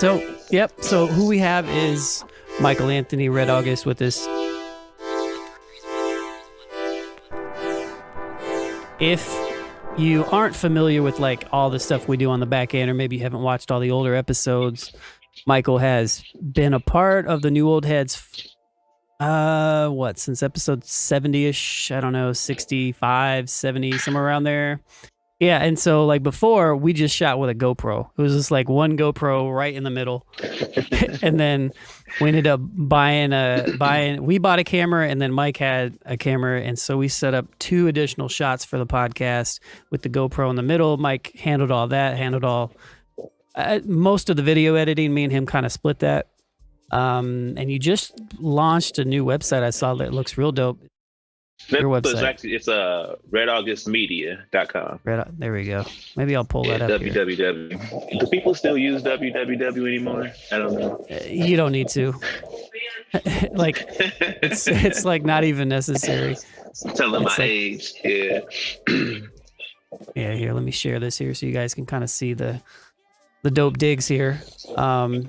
So who we have is Michael Anthony Red August with us. If you aren't familiar with like all the stuff we do on the back end, or maybe you haven't watched all the older episodes, Michael has been a part of the New Old Heads, since episode 70-ish, I don't know, 65, 70, somewhere around there. Yeah, and so like before, we just shot with a GoPro. It was just like one GoPro right in the middle. And then we ended up we bought a camera, and then Mike had a camera, and so we set up 2 additional shots for the podcast with the GoPro in the middle. Mike handled all that, most of the video editing. Me and him kind of split that. And you just launched a new website. I saw that looks real dope. Your website. It's redaugustmedia.com. There we go. Maybe I'll pull that up. www. Do people still use www anymore? I don't know. You don't need to. Like it's like not even necessary. Tell them my age. Yeah. Yeah. Here, let me share this here so you guys can kind of see the dope digs here. But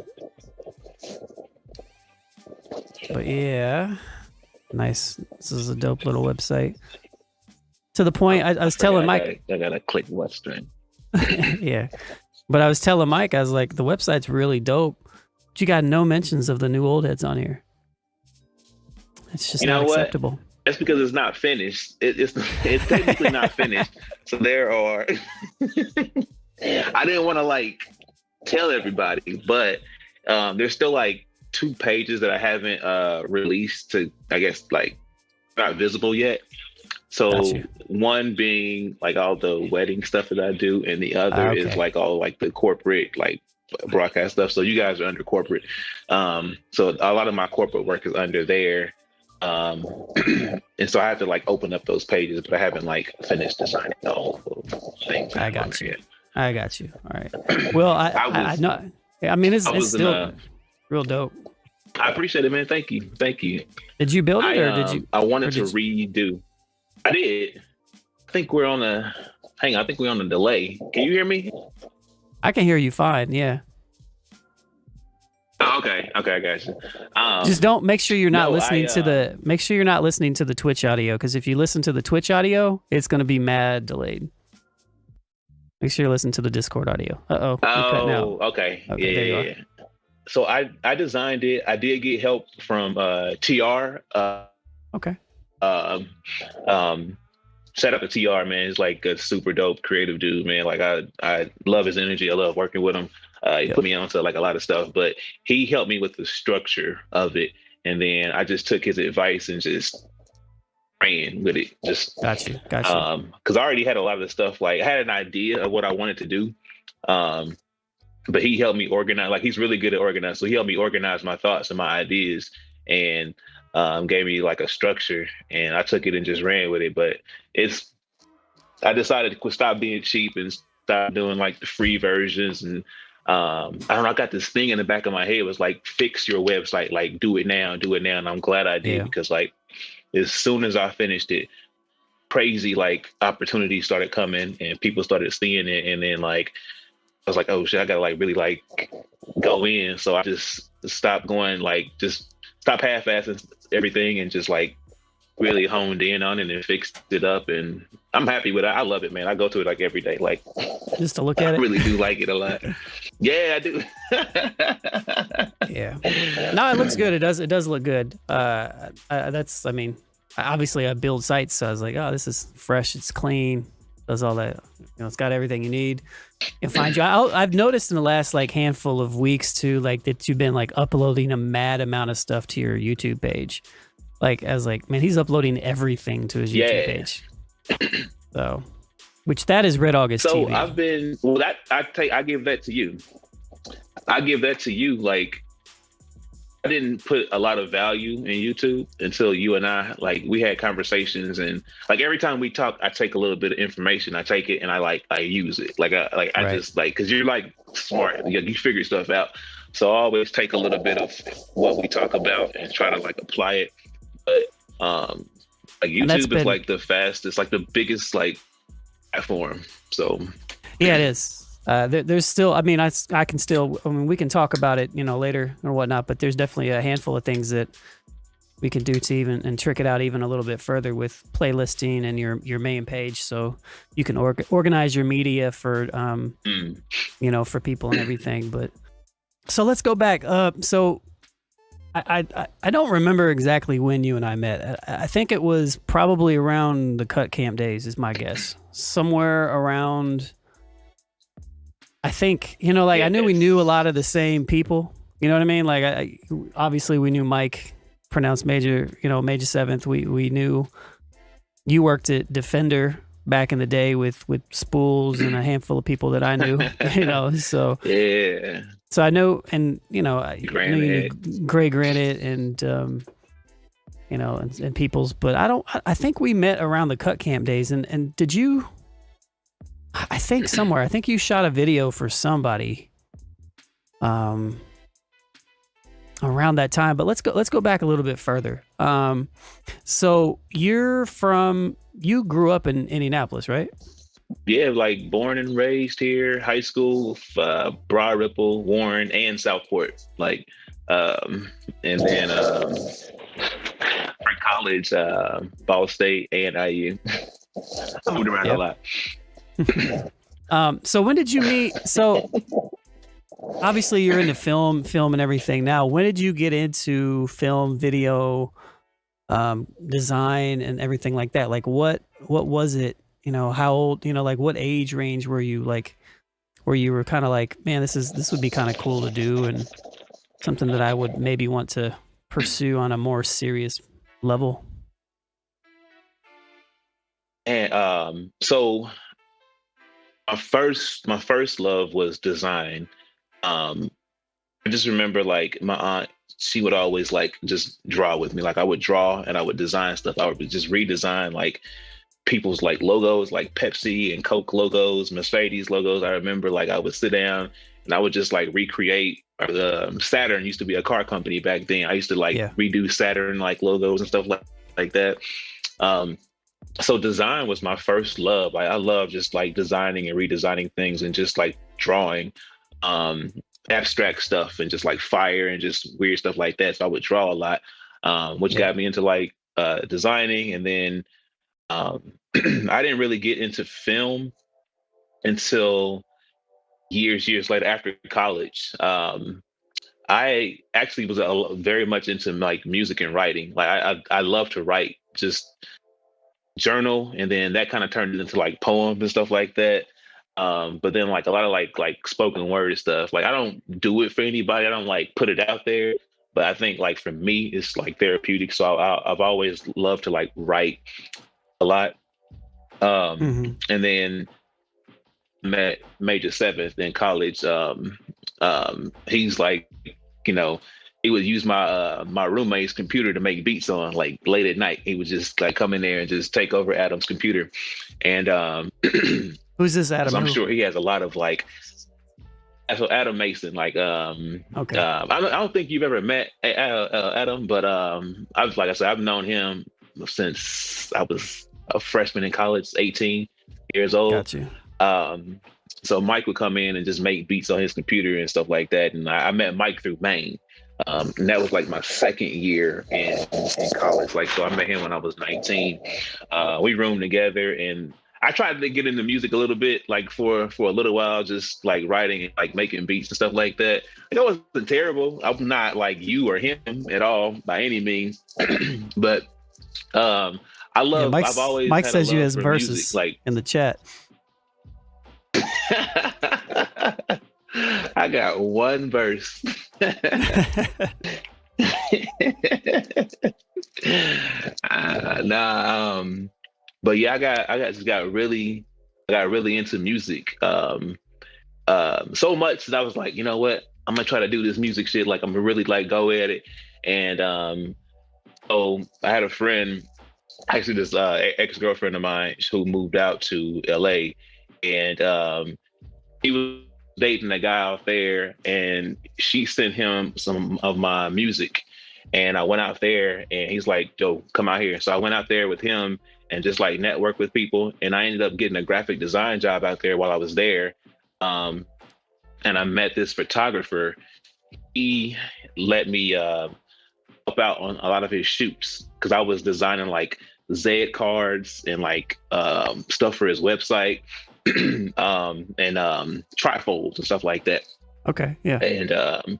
yeah. Nice. This is a dope little website. To the point, I was telling Mike. I gotta click Western. Yeah. But I was telling Mike, I was like, the website's really dope. But you got no mentions of the New Old Heads on here. It's just not acceptable. That's because it's not finished. It's technically not finished. So there are. I didn't want to like tell everybody, but there's still like 2 pages that I haven't released to, I guess, like not visible yet. So one being like all the wedding stuff that I do, and the other is like all like the corporate like broadcast stuff. So you guys are under corporate. So a lot of my corporate work is under there. And so I have to like open up those pages, but I haven't like finished designing the whole thing. I got you. All right. Well, I know. I mean, it's still real dope. I appreciate it, man. Thank you. Did you build it, or did you? I wanted to redo. I did. I think we're on a delay. Can you hear me? I can hear you fine. Yeah. Oh, okay, I got you. Just don't make sure you're not listening to the Twitch audio, because if you listen to the Twitch audio, it's going to be mad delayed. Make sure you listen to the Discord audio. Oh, okay. Yeah. So I designed it. I did get help from TR. Okay. Shout out to TR, man. He's like a super dope creative dude, man. Like I love his energy. I love working with him. He put me onto like a lot of stuff, but he helped me with the structure of it. And then I just took his advice and just ran with it. Just got you. Because I already had a lot of the stuff. Like I had an idea of what I wanted to do. But he helped me organize. Like he's really good at organizing. So he helped me organize my thoughts and my ideas, and gave me like a structure, and I took it and just ran with it. But I decided to stop being cheap and stop doing like the free versions. And I don't know, I got this thing in the back of my head. It was like, fix your website, like do it now. And I'm glad I did, because like as soon as I finished it, crazy like opportunities started coming and people started seeing it. And then like, I was like, oh shit, I gotta like really like go in. So I just stopped going, like just stop half-assing everything and just like really honed in on it and fixed it up. And I'm happy with it. I love it, man. I go to it like every day, like just to look at it. I really do like it a lot. Yeah, I do. Yeah. No, it looks good. It does look good. Obviously I build sites, so I was like, oh, this is fresh. It's clean. Does all that, it's got everything you need. And find you. I've noticed in the last like handful of weeks too, like that you've been like uploading a mad amount of stuff to your YouTube page. Like I was like, man, he's uploading everything to his YouTube page. So, which that is Red August TV. So I've been I give that to you. Like I didn't put a lot of value in YouTube until you and I, like, we had conversations, and like every time we talk, I take a little bit of information, I take it and I use it. I just like, cause you're like smart, you figure stuff out. So I always take a little bit of what we talk about and try to like apply it. But like YouTube is like the fastest, like the biggest like platform. So yeah, it is. there's still, I mean, I can still, I mean, we can talk about it, you know, later or whatnot, but there's definitely a handful of things that we can do to even and trick it out even a little bit further with playlisting and your main page, so you can organize your media for you know, for people and everything. But so let's go back. So I don't remember exactly when you and I met. I think it was probably around the cut camp days, is my guess. Somewhere around. I think, you know, like I knew we knew a lot of the same people. You know what I mean? Like obviously we knew Mike, pronounced Major, you know, Major 7th. We knew you worked at Defender back in the day with Spools and a handful of people that I knew, you know, so yeah. So I know, and you know, I knew you knew Gray Granite and you know, and Peoples, but I think we met around the cut camp days, and did you? I think somewhere. I think you shot a video for somebody. Around that time, but let's go back a little bit further. So you grew up in Indianapolis, right? Yeah, like born and raised here, high school, Broad Ripple, Warren, and Southport. Like, and then for college, Ball State and IU. I moved around a lot. So when did you meet? So obviously you're into film and everything now. When did you get into film, video, design and everything like that? Like what was it, you know, how old, you know, like what age range were you, like where you were kind of like, man, this would be kind of cool to do and something that I would maybe want to pursue on a more serious level? And so my first love was design. I just remember like my aunt, she would always like just draw with me. Like I would draw and I would design stuff. I would just redesign like people's like logos, like Pepsi and Coke logos, Mercedes logos. I remember like I would sit down and I would just like recreate. Saturn used to be a car company back then. I used to like redo Saturn like logos and stuff like that. So design was my first love. I love just like designing and redesigning things and just like drawing. Abstract stuff and just like fire and just weird stuff like that. So I would draw a lot, which got me into like designing. And then I didn't really get into film until years later after college. I actually was very much into like music and writing. Like I love to write, just journal, and then that kind of turned into like poems and stuff like that. But then like a lot of like spoken word stuff, like I don't do it for anybody. I don't like put it out there, but I think like for me, it's like therapeutic. So I've always loved to like write a lot. And then met Major 7th in college. He's like, you know, he would use my roommate's computer to make beats on like late at night. He would just like come in there and just take over Adam's computer. And who's this Adam? I'm sure he has a lot of like. So Adam Mason, like, okay. I don't think you've ever met Adam, but I've known him since I was a freshman in college, 18 years old. Got you. So Mike would come in and just make beats on his computer and stuff like that. And I met Mike through Maine. And that was like my second year in college. Like, so I met him when I was 19. We roomed together, and I tried to get into music a little bit, like for a little while, just like writing and like making beats and stuff like that. It wasn't terrible. I'm not like you or him at all by any means, but I love. Yeah, I've always. Mike says you has verses music, like in the chat. I got one verse. But yeah, I got really into music. So much that I was like, you know what? I'm gonna try to do this music shit. Like I'm gonna really like go at it. And so I had a friend, actually this ex-girlfriend of mine who moved out to LA, and he was dating a guy out there, and she sent him some of my music. And I went out there, and he's like, "Yo, come out here." So I went out there with him and just like network with people. And I ended up getting a graphic design job out there while I was there. And I met this photographer. He let me help out on a lot of his shoots because I was designing like Z cards and like stuff for his website and trifolds and stuff like that. Okay, yeah. And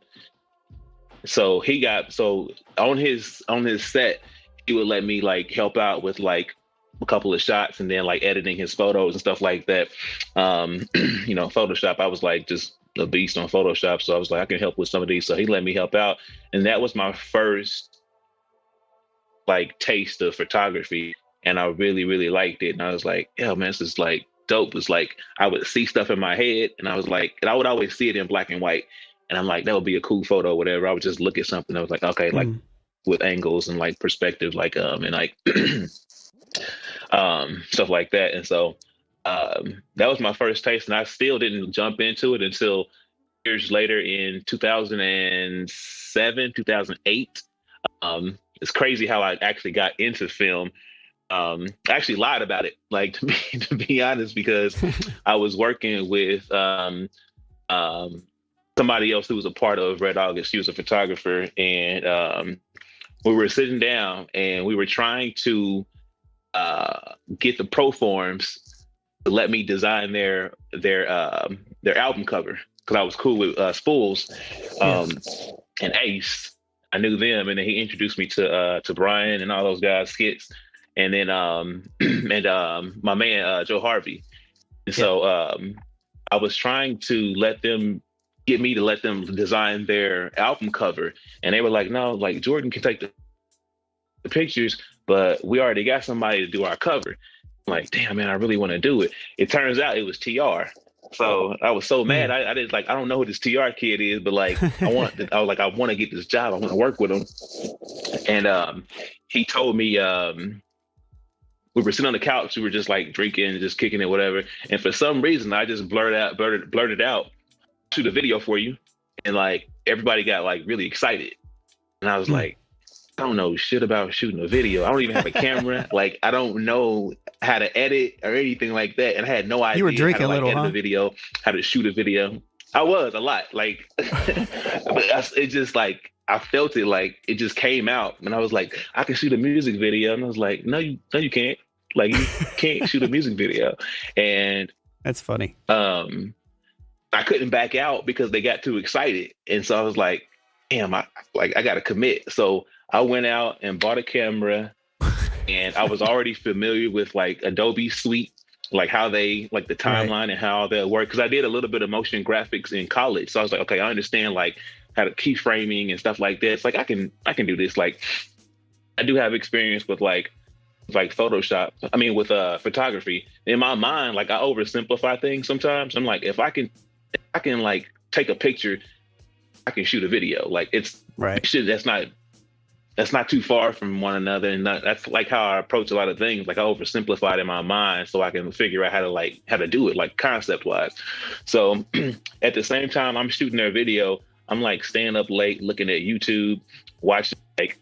so on his set, he would let me like help out with like a couple of shots and then like editing his photos and stuff like that. Photoshop, I was like just a beast on Photoshop. So I was like, I can help with some of these. So he let me help out. And that was my first like taste of photography. And I really, really liked it. And I was like, yeah, man, this is like dope. It's like, I would see stuff in my head and I was like, and I would always see it in black and white. And I'm like, that would be a cool photo, whatever. I would just look at something. I was like, okay, like with angles and like perspective, like, and like stuff like that. And so that was my first taste. And I still didn't jump into it until years later in 2007, 2008. It's crazy how I actually got into film. I actually lied about it, like to be honest, because I was working with somebody else who was a part of Red August. She was a photographer, and we were sitting down and we were trying to get the ProForms to let me design their album cover because I was cool with Spools and Ace. I knew them, and then he introduced me to Brian and all those guys, Skits, and then my man Joe Harvey. And so I was trying to get me to let them design their album cover, and they were like, "No, like Jordan can take the pictures, but we already got somebody to do our cover." I'm like, damn, man, I really want to do it. It turns out it was TR. So I was so mad. I didn't I don't know who this TR kid is, but like, I want to get this job. I want to work with him. And he told me, we were sitting on the couch. We were just like drinking, just kicking it, whatever. And for some reason, I just blurted out, shoot a video for you. And like, everybody got like really excited. And I was like, I don't know shit about shooting a video. I don't even have a camera. Like, I don't know how to edit or anything like that. And I had no idea you were drinking how to, like, a little, edit a video, how to shoot a video. I was a lot. Like, it just like, I felt it like it just came out. And I was like, I can shoot a music video. And I was like, no, you can't. Like, you can't shoot a music video. And that's funny. I couldn't back out because they got too excited. And so I was like, damn, I got to commit. So I went out and bought a camera, and I was already familiar with like Adobe Suite, like how they like the timeline and how they work. Cause I did a little bit of motion graphics in college. So I was like, okay, I understand like how to keyframing and stuff like that. It's like, I can do this. Like, I do have experience with like Photoshop. I mean, with photography. In my mind, like I oversimplify things sometimes. I'm like, if I can like take a picture, I can shoot a video. Like it's shit that's not too far from one another. And that's like how I approach a lot of things. Like I oversimplify it in my mind so I can figure out how to do it, like concept wise. So at the same time I'm shooting their video, I'm like staying up late, looking at YouTube, watching like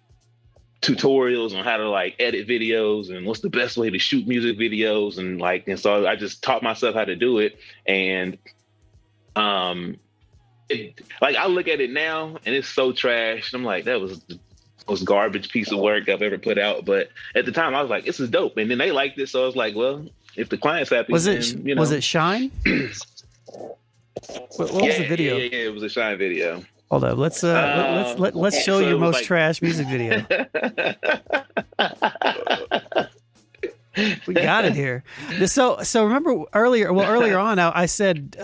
tutorials on how to like edit videos and what's the best way to shoot music videos. And so I just taught myself how to do it. And, like I look at it now and it's so trash. I'm like, that was the most garbage piece of work I've ever put out. But at the time I was like, this is dope. And then they liked it. So I was like, well, if the client's happy, was it Shine? What was the video? Yeah, it was a Shine video. Hold up, let's show your most like trash music video. We got it here. So remember earlier on, I said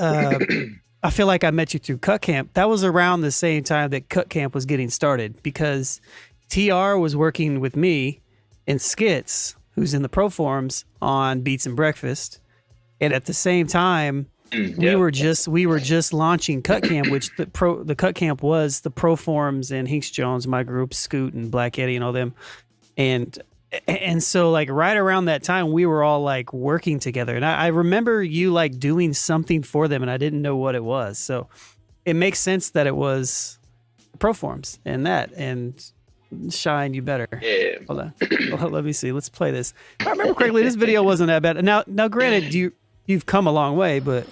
I feel like I met you through Cut Camp. That was around the same time that Cut Camp was getting started because TR was working with me and Skits, who's in the ProForms, on Beats and Breakfast, and at the same time. We were just launching Cut Camp, which the Cut Camp was the ProForms and Hinks Jones, my group, Scoot and Black Eddie and all them, and so like right around that time we were all like working together, and I remember you like doing something for them, and I didn't know what it was, so it makes sense that it was ProForms and Shine. You better. Yeah. Hold on. Let me see. Let's play this. If I remember correctly, this video wasn't that bad. Now, granted, you've come a long way, but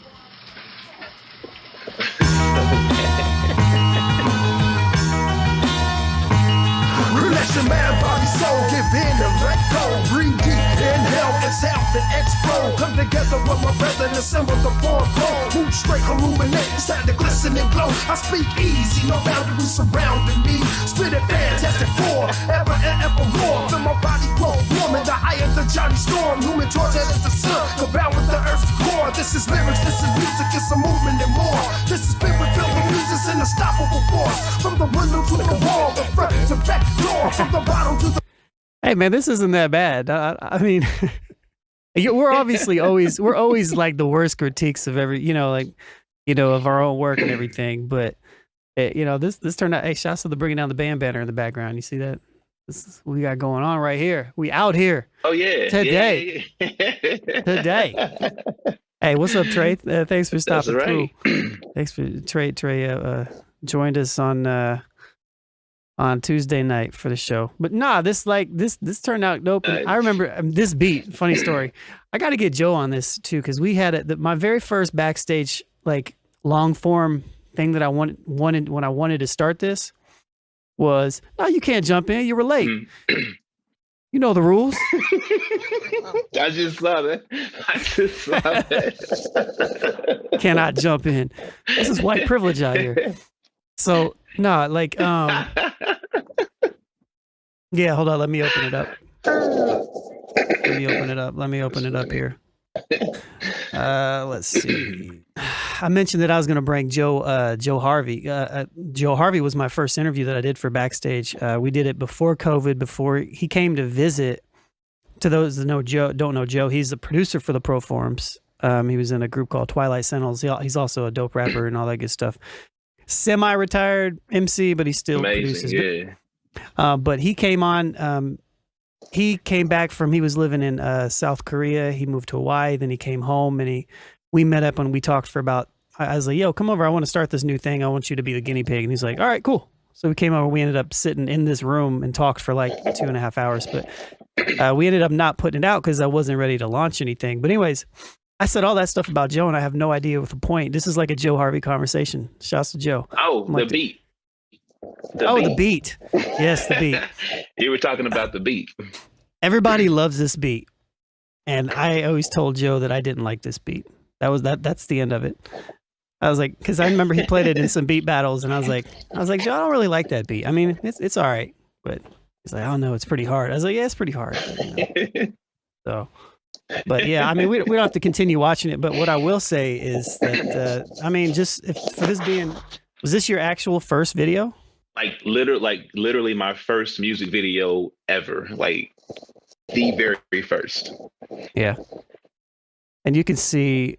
Come together with my brethren, assemble the fourth floor. Move straight, illuminate, inside the glisten and glow. I speak easy, no boundaries surrounding me. Spit it fantastic for ever and ever more. Feel my body grow warm in the eye of the Johnny Storm. Human torch as the sun, combined with the earth's core. This is lyrics, this is music, it's a movement and more. This is spirit filled with music's an unstoppable force. From the window to the wall, the front to back door, from the bottom to the... Hey man, this isn't that bad. I mean, we're always like the worst critiques of every, of our own work and everything. But this turned out. Hey, shouts to the bringing down the band banner in the background. You see that? This is what we got going on right here. We out here. Oh yeah, today. Yeah. Today. Hey, what's up, Trey? Thanks for stopping right. through. Thanks for Trey. Trey joined us on Tuesday night for the show. But nah, this turned out dope. And I remember this beat. Funny story. I got to get Joe on this too, because we had my very first backstage like long form thing that I wanted when I wanted to start this was, no, you can't jump in. You were late. You know the rules. I just saw that. Cannot jump in. This is white privilege out here. So no, like yeah, hold on, let me open it up. Let me open it up here. Let's see. I mentioned that I was going to bring Joe Harvey. Joe Harvey was my first interview that I did for Backstage. We did it before COVID, before he came to visit. To those that don't know Joe, he's a producer for the ProForms. He was in a group called Twilight Sentinels. He's also a dope rapper and all that good stuff. Semi-retired MC, but he still produces. Yeah. But he came on. He came back from. He was living in South Korea. He moved to Hawaii. Then he came home, and we met up and we talked for about. I was like, "Yo, come over. I want to start this new thing. I want you to be the guinea pig." And he's like, "All right, cool." So we came over. We ended up sitting in this room and talked for like 2.5 hours. But we ended up not putting it out because I wasn't ready to launch anything. But anyways, I said all that stuff about Joe, and I have no idea what the point. This is like a Joe Harvey conversation. Shouts to Joe. Oh, the beat. The beat. Yes, the beat. You were talking about the beat. Everybody loves this beat. And I always told Joe that I didn't like this beat. That's the end of it. I was like, because I remember he played it in some beat battles, and I was like, Joe, I don't really like that beat. I mean, it's all right, but he's like, oh no, it's pretty hard. I was like, yeah, it's pretty hard. So, but yeah, I mean, we don't have to continue watching it. But what I will say is that, I mean, was this your actual first video? Like literally my first music video ever. Like the very first. Yeah. And you can see,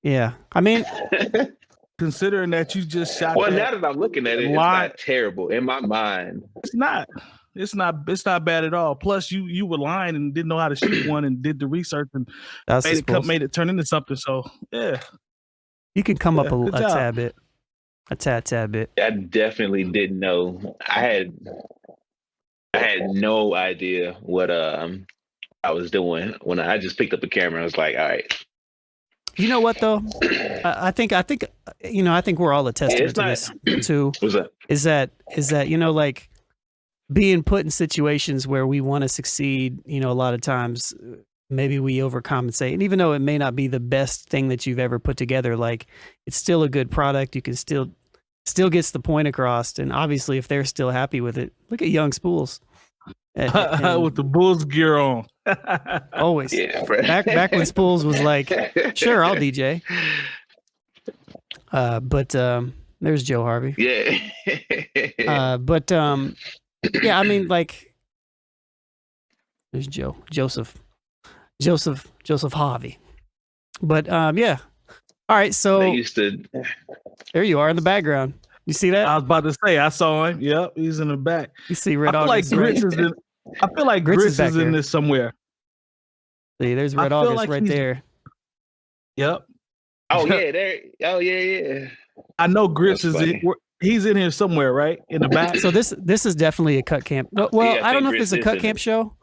yeah. I mean, considering that you just shot. Well, now that I'm looking at it, it's not terrible in my mind. It's not bad at all. Plus, you were lying and didn't know how to shoot one and did the research and made it turn into something. So yeah, you can come up a tad bit. A tad bit. I definitely didn't know. I had no idea what I was doing when I just picked up the camera. I was like, all right. You know what though? I think we're all a testament to this too. What's that? Is that like being put in situations where we want to succeed, a lot of times maybe we overcompensate. And even though it may not be the best thing that you've ever put together, like it's still a good product. You can still gets the point across. And obviously if they're still happy with it, look at Young Spools. And with the Bulls gear on. Always. Yeah, back when Spools was like, sure, I'll DJ. But there's Joe Harvey. Yeah. Yeah, I mean, like, there's Joseph Harvey. But yeah. All right, so they used to. There you are in the background. You see that? I was about to say, I saw him. Yep, he's in the back. You see Red I feel August. like Grits is in. I feel like Grits is in this somewhere. See, there's Red August like right there. Yep. Oh yeah, there. Oh yeah. I know Grits is in. He's in here somewhere, right in the back. So this is definitely a Cut Camp. Well, yeah, I don't know if it's a Cut Camp show,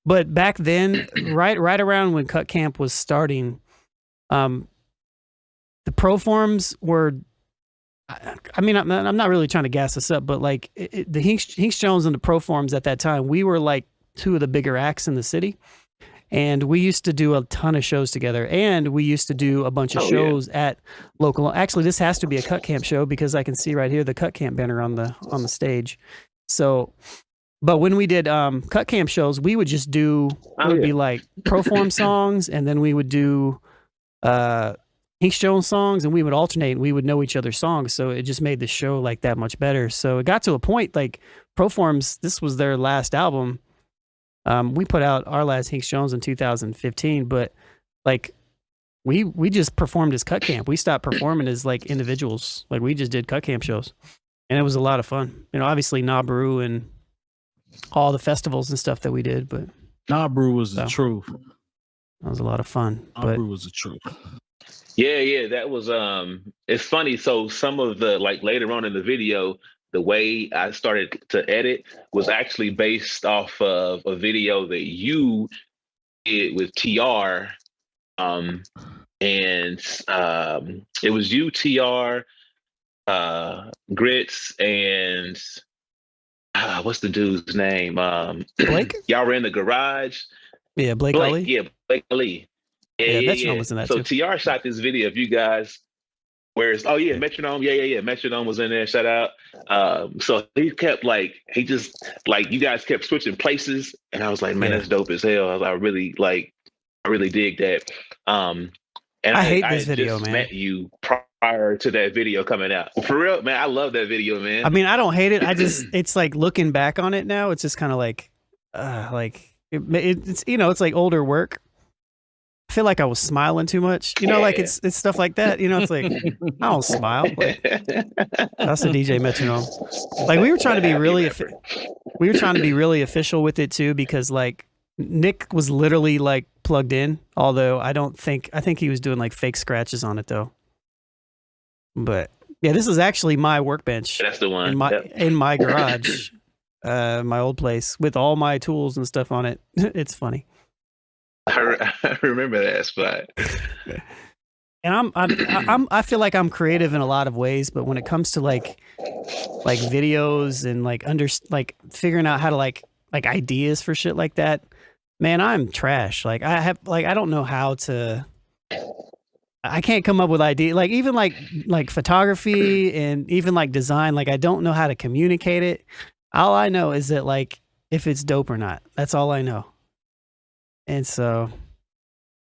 but back then, right around when Cut Camp was starting, the ProForms were. I mean, I'm not really trying to gas this up, but like the Hinks Jones and the ProForms at that time, we were like two of the bigger acts in the city. And we used to do a ton of shows together, and we used to do a bunch of shows at local. Actually, this has to be a cut camp show because I can see right here the cut camp banner on the stage. So, but when we did cut camp shows, we would just do it would be like ProForms songs, and then we would do 𝐂𝐃 songs, and we would alternate, and we would know each other's songs. So it just made the show like that much better. So it got to a point like ProForms, this was their last album. We put out our last 𝐂𝐃 in 2015, but like we just performed as cut camp. We stopped performing as like individuals. Like we just did cut camp shows, and it was a lot of fun. You know, obviously Larue and all the festivals and stuff that we did, but Larue was the truth. That was a lot of fun. Larue was the truth. Yeah, that was it's funny. So some of the like later on in the video, the way I started to edit was actually based off of a video that you did with TR. And it was you, TR, Grits, and what's the dude's name? Blake? Y'all were in the garage. Yeah, Blake Ali. Yeah, Blake Ali. Yeah, Metronome was in that so too. TR shot this video of you guys. Whereas, Metronome, yeah, Metronome was in there. Shout out. So he kept you guys kept switching places, and I was like, man, that's dope as hell. I really dig that. And I hate this video, man. Met you prior to that video coming out. For real, man, I love that video, man. I mean, I don't hate it. It's like looking back on it now, it's just kind of it's it's like older work. I feel like I was smiling too much, like it's stuff like that. It's like, I don't smile. Like, that's the DJ Metronome. Like we were trying to be really official with it too, because like Nick was literally like plugged in, although I think he was doing like fake scratches on it though. But yeah, this is actually my workbench. That's the one. In my garage, my old place with all my tools and stuff on it. It's funny. I remember that spot. And I feel like I'm creative in a lot of ways, but when it comes to like videos and like figuring out how to like ideas for shit like that, man, I'm trash. Like I don't know how to. I can't come up with ideas. Like even like photography and even like design. Like I don't know how to communicate it. All I know is that like if it's dope or not. That's all I know. And so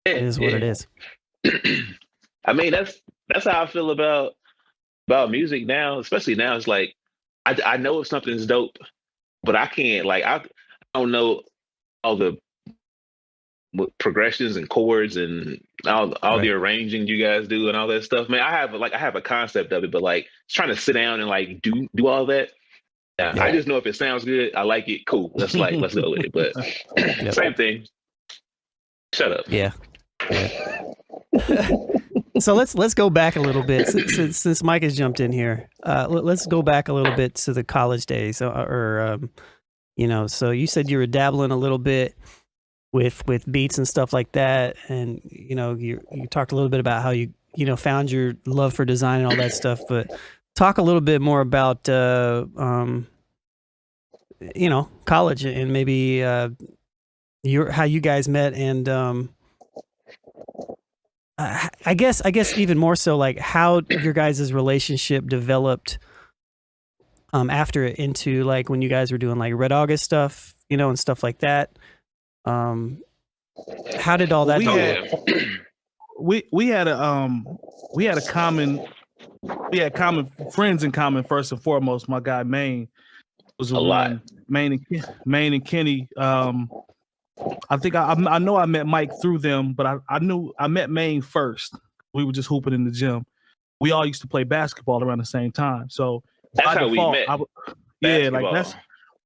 it is what it is. I mean, that's how I feel about music now, especially now. It's like I know if something's dope, but I can't I don't know all the progressions and chords and all the arranging you guys do and all that stuff. Man, I have a concept of it, but like trying to sit down and like do all that. Yeah. I just know if it sounds good, I like it. Cool. Let's go with it. But same thing. Shut up. Yeah. So let's go back a little bit since Mike has jumped in here. Let's go back a little bit to the college days, so you said you were dabbling a little bit with beats and stuff like that, and you talked a little bit about how you found your love for design and all that stuff, but talk a little bit more about college and maybe how you guys met, and I guess even more so like how your guys' relationship developed after it into like when you guys were doing like Red August stuff, and stuff like that. How did all that we had common friends in common. First and foremost, my guy Maine was a lot. Maine and Kenny. I think I know I met Mike through them, but I met Maine first. We were just hooping in the gym. We all used to play basketball around the same time. So that's how we met.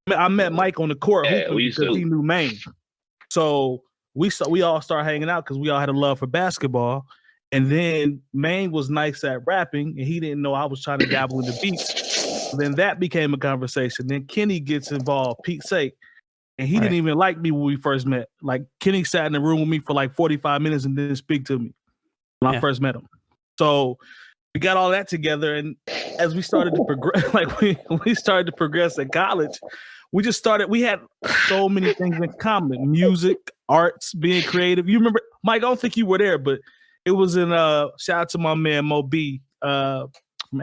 I met Mike on the court hooping because he knew Maine. So we all started hanging out because we all had a love for basketball. And then Maine was nice at rapping, and he didn't know I was trying to dabble in the beats. Then that became a conversation. Then Kenny gets involved, Pete's sake. And he didn't even like me when we first met. Like Kenny sat in the room with me for like 45 minutes and didn't speak to me when I first met him. So we got all that together, and as we started to progress, we started to progress at college, we had so many things in common: music, arts, being creative. You remember, Mike? I don't think you were there, but it was in shout out to my man Mo B from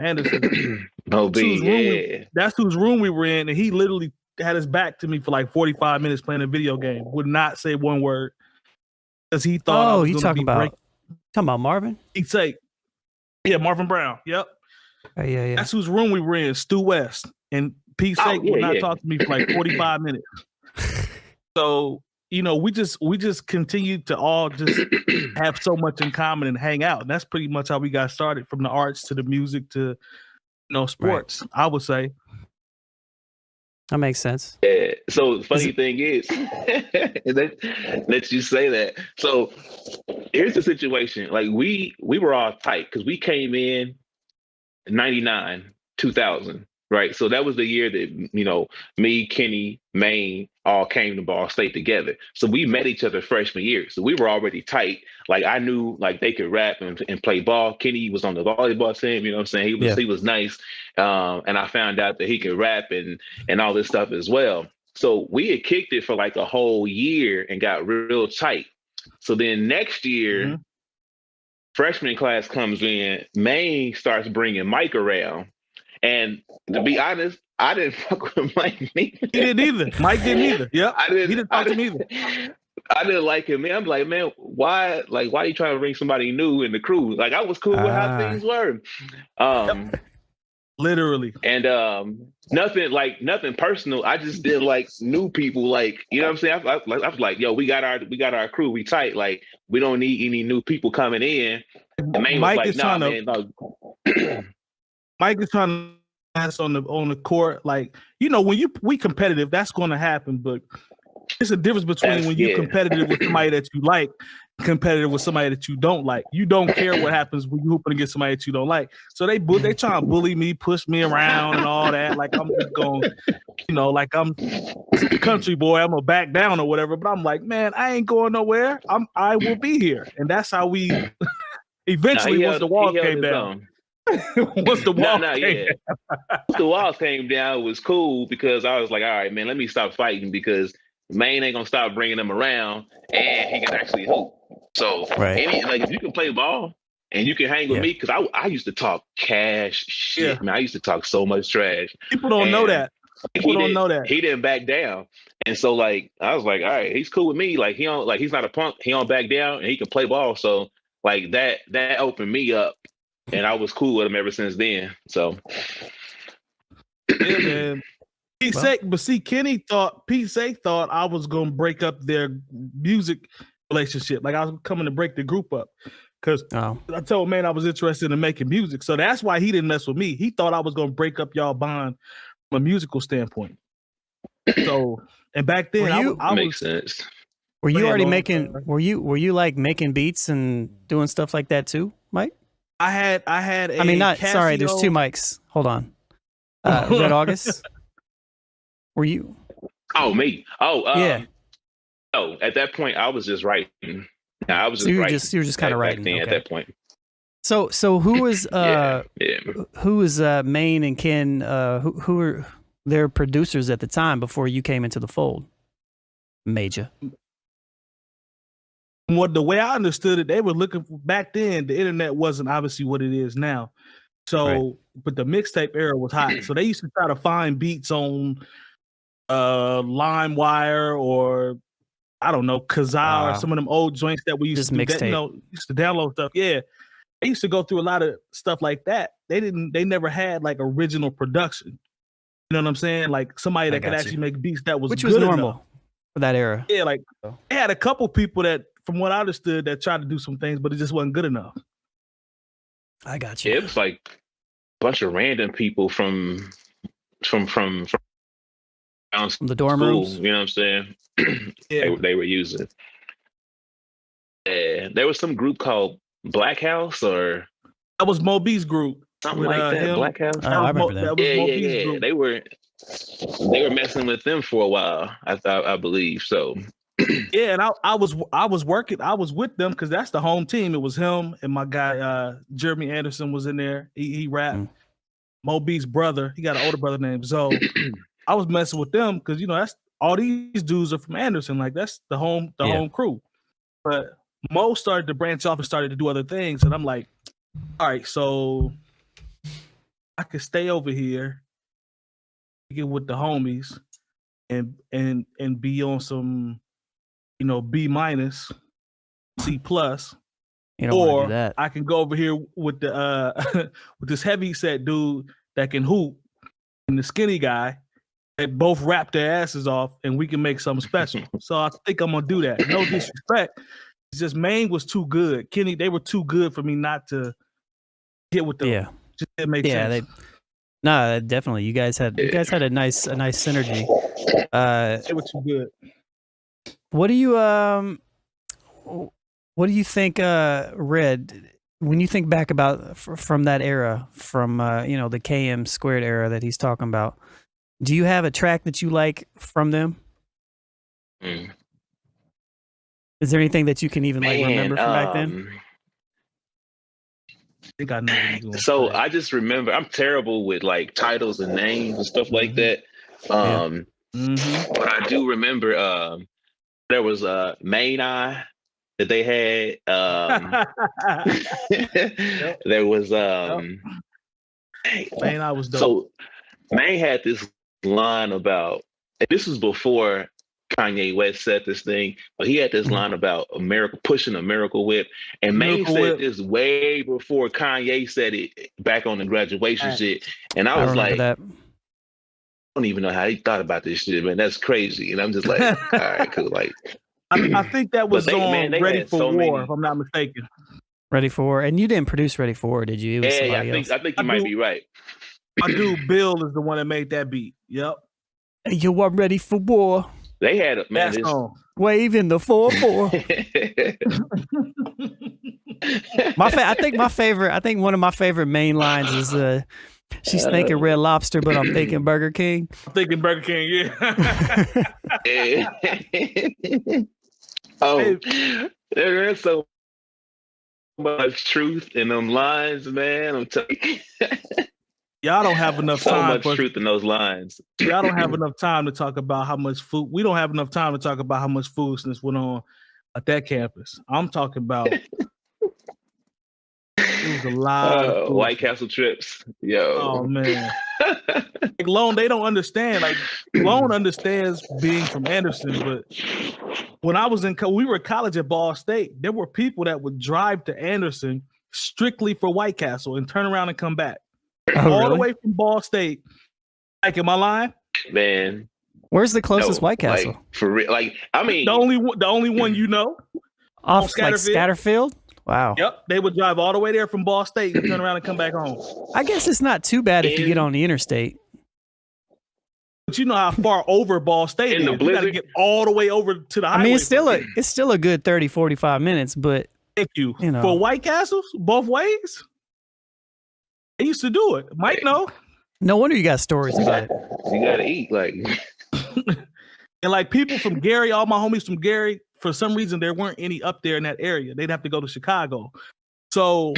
Anderson. Mo B, that's whose room we were in, and he literally had his back to me for like 45 minutes playing a video game. Would not say one word because he thought I was going to be talking about Marvin? He'd say, yeah, Marvin Brown. Yep. Yeah. That's whose room we were in, Stu West. And Pete's sake would not talk to me for like 45 minutes. So, you know, we just continue to all just have so much in common and hang out. And that's pretty much how we got started, from the arts to the music to, sports, right. I would say. That makes sense. Yeah. So the funny thing is, that you say that. So here's the situation. Like we were all tight because we came in 99, 2000, right? So that was the year that, me, Kenny, Maine all came to Ball State together. So we met each other freshman year. So we were already tight. Like I knew like they could rap and play ball. Kenny was on the volleyball team, you know what I'm saying? He was nice. And I found out that he could rap and all this stuff as well. So we had kicked it for like a whole year and got real tight. So then next year, freshman class comes in, Maine starts bringing Mike around. And to be honest, I didn't fuck with Mike neither. He didn't either. Mike didn't either. Yep. He didn't talk to me either. I didn't like him, man. I'm like, man, why are you trying to bring somebody new in the crew? Like I was cool with how things were. Literally. And nothing personal. I just did like new people, like, you know what I'm saying? I was like, yo, we got our crew, we tight. Like we don't need any new people coming in. And Mike was like, Mike is trying to pass on the court. Like, when we competitive, that's going to happen. But it's a difference between when you're competitive with somebody that you like, competitive with somebody that you don't like. You don't care what happens when you hooping against somebody that you don't like. So they trying to bully me, push me around and all that. Like I'm just going, like I'm a country boy. I'm gonna back down or whatever. But I'm like, man, I ain't going nowhere. I will be here. And that's how we eventually once the wall came down. Once the walls came down, it was cool because I was like, all right, man, let me stop fighting because Maine ain't gonna stop bringing them around and he can actually hoop. So if you can play ball and you can hang with me, because I used to talk cash shit, man. I used to talk so much trash. People don't know that. People don't know that. He didn't back down. And so like I was like, all right, he's cool with me. Like he's not a punk, he don't back down and he can play ball. So like that opened me up. And I was cool with him ever since then. So, yeah, man. Pete Sake thought I was gonna break up their music relationship. Like I was coming to break the group up because I told man I was interested in making music. So that's why he didn't mess with me. He thought I was gonna break up y'all bond from a musical standpoint. So, and back then I makes sense. Were you already making? Were you like making beats and doing stuff like that too, Mike? I had. I mean, not Casio. Sorry. There's two mics. Hold on. Red August. Were you? Oh, me. Oh, yeah. Oh, at that point, I was just writing. I was just you were writing. You were just kind of writing at that point. So who was who was Maine and Ken? Who were their producers at the time before you came into the fold? Maja. The way I understood it, they were looking for, back then, the internet wasn't obviously what it is now. So, but the mixtape era was hot. So they used to try to find beats on LimeWire or I don't know, 𝐑𝐿 or some of them old joints that we used to used to download stuff. Yeah. They used to go through a lot of stuff like that. They never had like original production. You know what I'm saying? Like somebody that could actually make beats that was which good was normal enough for that era. Yeah, like they had a couple people that, from what I understood, that tried to do some things, but it just wasn't good enough. I got you. It was like a bunch of random people from the dorm rooms. You know what I'm saying? They were using. There was some group called Black House, or that was Moby's group. Something like that. Him. Black House. Oh, I remember that. Yeah. Group. They were messing with them for a while. I believe so. Yeah, and I was with them because that's the home team. It was him and my guy Jeremy Anderson was in there. He rapped. Moby's brother, he got an older brother named Zoe. I was messing with them because that's all these dudes are from Anderson. Like that's the home crew. But Mo started to branch off and started to do other things. And I'm like, all right, so I could stay over here, get with the homies and be on some, B-, C+. Or I can go over here with the with this heavy set dude that can hoop and the skinny guy. They both rap their asses off and we can make something special. So I think I'm gonna do that. No disrespect. It's just Maine was too good. Kenny, they were too good for me not to get with them. Yeah. Just didn't make sense. Definitely. You guys had a nice synergy. They were too good. What do you think, Red, when you think back about from that era, from the 𝐾𝐻 era that he's talking about? Do you have a track that you like from them? Is there anything that you can even remember from back then? I think I know. So I just remember I'm terrible with like titles and names and stuff like that. But I do remember there was Main Eye that they had. There was Main Eye was dope. So Main had this line about, and this was before Kanye West said this thing, but he had this line about pushing a miracle whip. And Main said this way before Kanye said it back on the graduation shit. And I was like, I don't even know how he thought about this shit, man. That's crazy. And I'm just like, all right, cool. Like, I think that was on Ready for War, if I'm not mistaken. Ready for War, and you didn't produce Ready for War, did you? I think you might be right. My dude Bill is the one that made that beat. Yep. Hey, yo, I'm ready for war. They had it, man. Wave in the 4-4. I think one of my favorite main lines is she's thinking Red Lobster, but I'm thinking Burger King. I'm thinking Burger King, yeah. There's so much truth in them lines, man. I'm telling you. Y'all don't have enough time. So much truth in those lines. Y'all don't have enough time to talk about how much food. We don't have enough time to talk about how much foolishness went on at that campus. I'm talking about. It was a lot of White Castle trips. Yo. Oh man. Like Lone, they don't understand. Like Lone understands being from Anderson, but when I was we were at college at Ball State, there were people that would drive to Anderson strictly for White Castle and turn around and come back. All the way from Ball State. Like, am I lying? Man. Where's the closest White Castle? Like, for real. Like, I mean, the only one you know. Off Scatterfield? Wow. Yep. They would drive all the way there from Ball State and turn around and come back home. I guess it's not too bad if you get on the interstate. But you know how far over Ball State is. You got to get all the way over to the highway. I mean, it's still a good 30, 45 minutes, but thank you. For White Castles, both ways. I used to do it. Mike, no. No wonder you got stories about it. You got to eat, like. And like people from Gary, all my homies from Gary, for some reason there weren't any up there in that area. They'd have to go to Chicago. So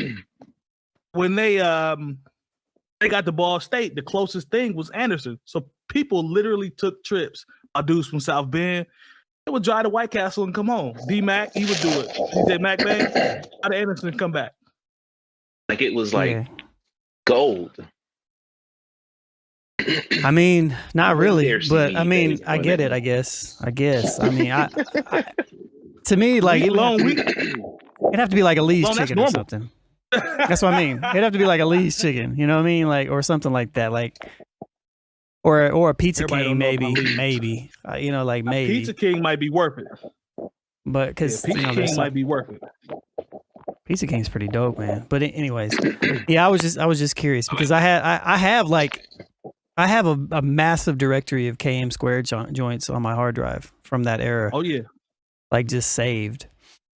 when they got to Ball State, the closest thing was Anderson. So people literally took trips. Our dudes from South Bend, they would drive to White Castle and come home. D-Mac, he would do it. DJ Mac, man, out of Anderson and come back. Like it was like gold. I mean, not really, but I mean, I get it. I guess. I mean, I to me, like it'd have to be like a Lee's chicken or something. That's what I mean. It'd have to be like a Lee's chicken. You know what I mean? Like or something like that. Like or a Pizza King, maybe. Maybe. Like maybe. Pizza King might be worth it. But because Pizza King might be worth it. Pizza King's pretty dope, man. But anyways, yeah, I was just curious because I have a massive directory of 𝐾𝐻 joints on my hard drive from that era. Oh yeah, like just saved.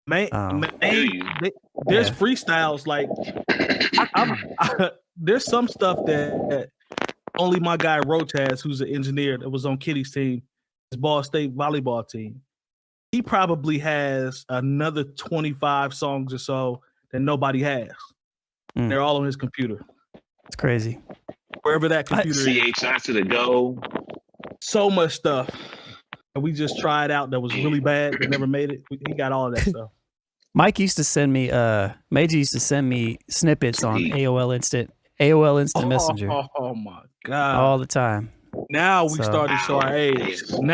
There's freestyles like there's some stuff that only my guy Roach has, who's an engineer that was on Kitty's team, his Ball State volleyball team. He probably has another 25 songs or so that nobody has. They're all on his computer. It's crazy. Wherever that computer is. 𝐶HI to the go. So much stuff. and we just tried out that was really bad, but never made it. He got all of that stuff. Mike used to send me, Maja used to send me snippets on AOL Instant Messenger. Oh my God. All the time. Now we started to show our age. AOL.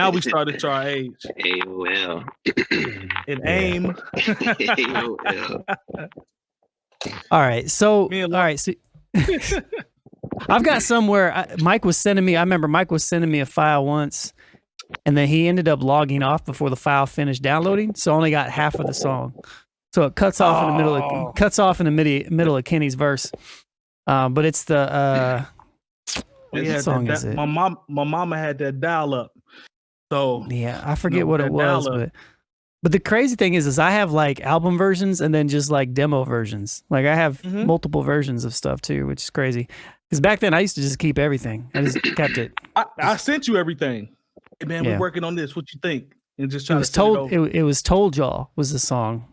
And AIM. AOL. All right. So, I've got somewhere Mike was sending me. I remember Mike was sending me a file once, and then he ended up logging off before the file finished downloading. So I only got half of the song. So it cuts off in the middle of Kenny's verse. But it's the what song is it? My mama had that dial up. So yeah, I forget what it was, but the crazy thing is I have like album versions and then just like demo versions. Like I have multiple versions of stuff too, which is crazy. Because back then I used to just keep everything. I just kept it. I sent you everything. Hey man, we're working on this. What you think? And just try it was Told Y'all was the song.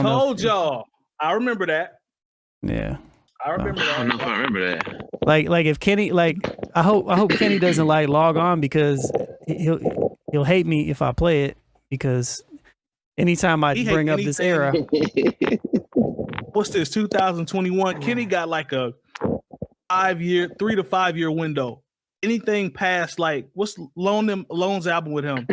Told Y'all. I remember that. Yeah. I remember that. I don't know if I remember that. Like if Kenny, like I hope Kenny doesn't like log on because he'll hate me if I play it, because anytime I bring up this era. What's this? 2021. Kenny got like a 3 to 5 year window. Anything past like what's Lone's album with him?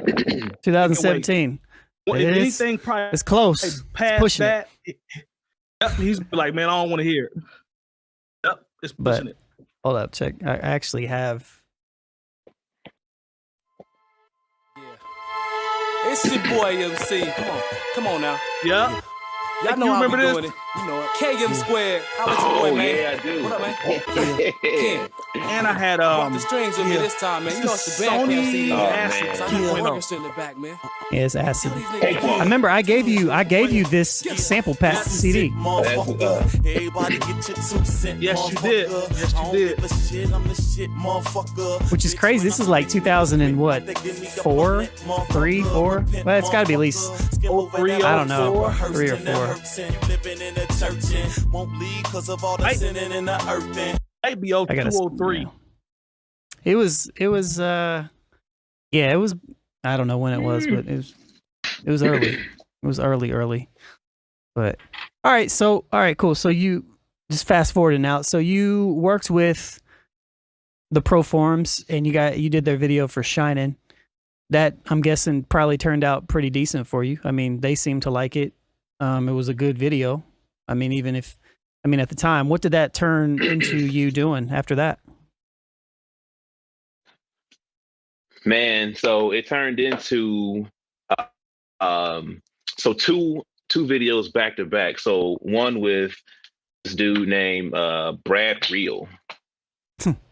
2017. Anything probably it's close. Past that, he's like, man, I don't want to hear it. Yep, it's pushing it. Hold up, check. I actually have. Yeah. It's your boy MC. Come on now. Yeah. Y'all know how we doing it. You know it. 𝐾𝐿². How about your boy, man? Yeah, I do. What up, man? Ken. And I had the strings with me this time, man. You know it's the band Sony Acid. Acid So I got the orchestra in the back, man. Yeah, it's Acid. I remember I gave you this sample pack CD. Everybody get your 2 cents. Yes, you did. Which is crazy. This is like 2000 and what? 4? 3, 4? Well, it's got to be at least 3. I don't know. 3 or 4. Maybe 203. It was I don't know when it was, but it was early. It was early. But all right, cool. So you just fast forwarding now. So you worked with the ProForms and you did their video for Shining. That I'm guessing probably turned out pretty decent for you. I mean, they seemed to like it. It was a good video. I mean, at the time, what did that turn into you doing after that? Man, so it turned into two videos back to back. So one with this dude named Brad Real.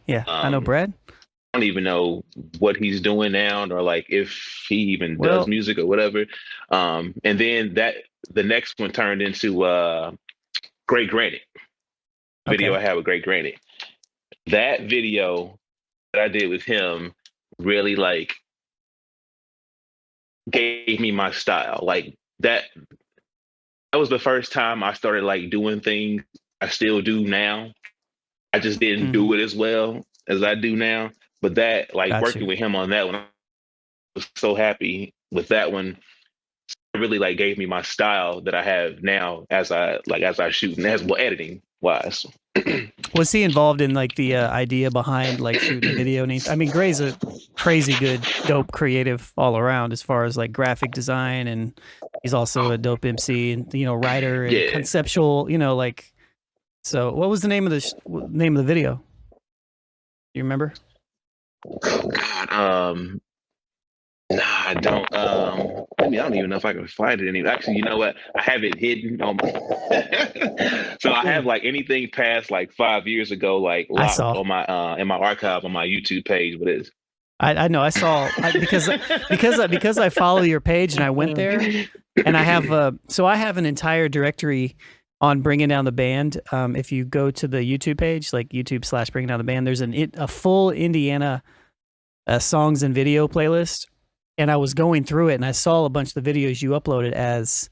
Yeah, I know Brad. I don't even know what he's doing now, or like if he even does music or whatever. And then the next one turned into Great Granny. Video I had with Great Granny. That video that I did with him really like gave me my style. Like that was the first time I started like doing things I still do now. I just didn't do it as well as I do now. But that, like working with him on that one, I was so happy with that one. It really like gave me my style that I have now as I shoot, and as well editing wise. Was he involved in like the idea behind like shooting a video? I mean, Gray's a crazy good, dope, creative all around as far as like graphic design, and he's also a dope MC and writer and conceptual. Like. So, what was the name of the video? You remember? Oh God, nah, I don't. I don't even know if I can find it anymore. Actually, you know what? I have it hidden on my. So I have like anything past like 5 years ago, like locked on my in my archive on my YouTube page. But it's. I know I saw because I follow your page and I went there and I have I have an entire directory on Bringing Down the Band. If you go to the YouTube page, like YouTube/Bringing Down the Band, there's a full Indiana songs and video playlist. And I was going through it and I saw a bunch of the videos you uploaded as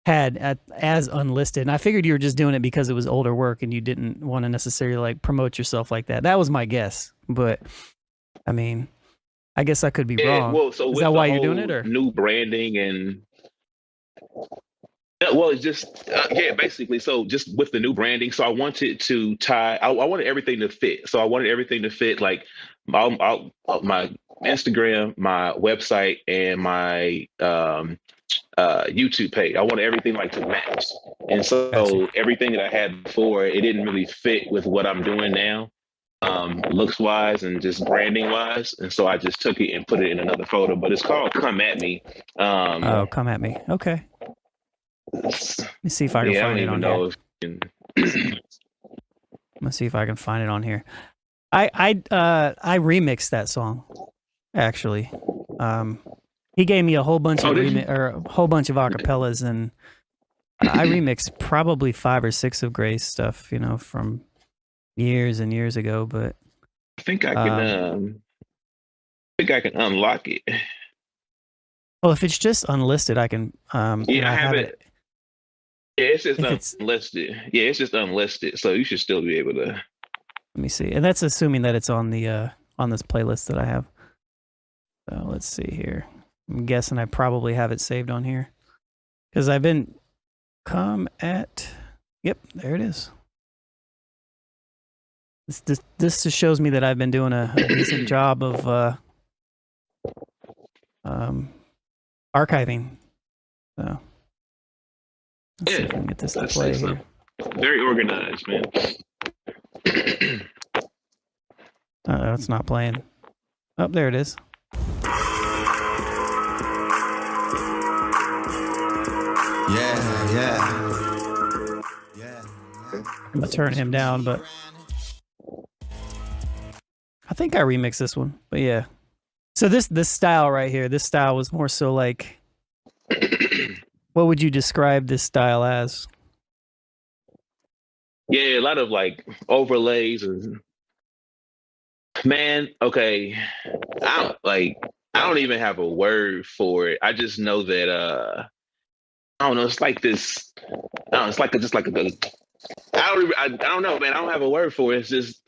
unlisted. And I figured you were just doing it because it was older work and you didn't want to necessarily like promote yourself like that. That was my guess. But I mean, I guess I could be wrong. Well, so is that why you're doing it, or new branding and? Well, it's just basically. So just with the new branding, so I wanted to tie. I wanted everything to fit. So I wanted everything to fit, like my Instagram, my website, and my YouTube page. I wanted everything like to match, and so everything that I had before, it didn't really fit with what I'm doing now, looks wise and just branding wise. And so I just took it and put it in another photo. But it's called "Come at Me." Come at me. Okay. Let me see if I can find it on here. Let's see if I can find it on here. I remixed that song, actually. He gave me a whole bunch of acapellas, and I remixed probably 5 or 6 of Gray's stuff, you know, from years and years ago. But I think I can unlock it. Well, if it's just unlisted, I can. I have it. Yeah, it's just unlisted. Yeah, it's just unlisted, so you should still be able to. Let me see, and that's assuming that it's on the on this playlist that I have. So let's see here. I'm guessing I probably have it saved on here because I've been Yep, there it is. This just shows me that I've been doing a decent job of archiving. So. Let's see if we can get this to play here. Very organized, man. It's not playing. Oh, there it is. I'm gonna turn him down, but I think I remixed this one. But yeah. So this style right here, this style was more so like. What would you describe this style as? Yeah, a lot of like overlays and man, okay. I don't even have a word for it. I just know that I don't know, it's like this I don't know, man. I don't have a word for it. It's just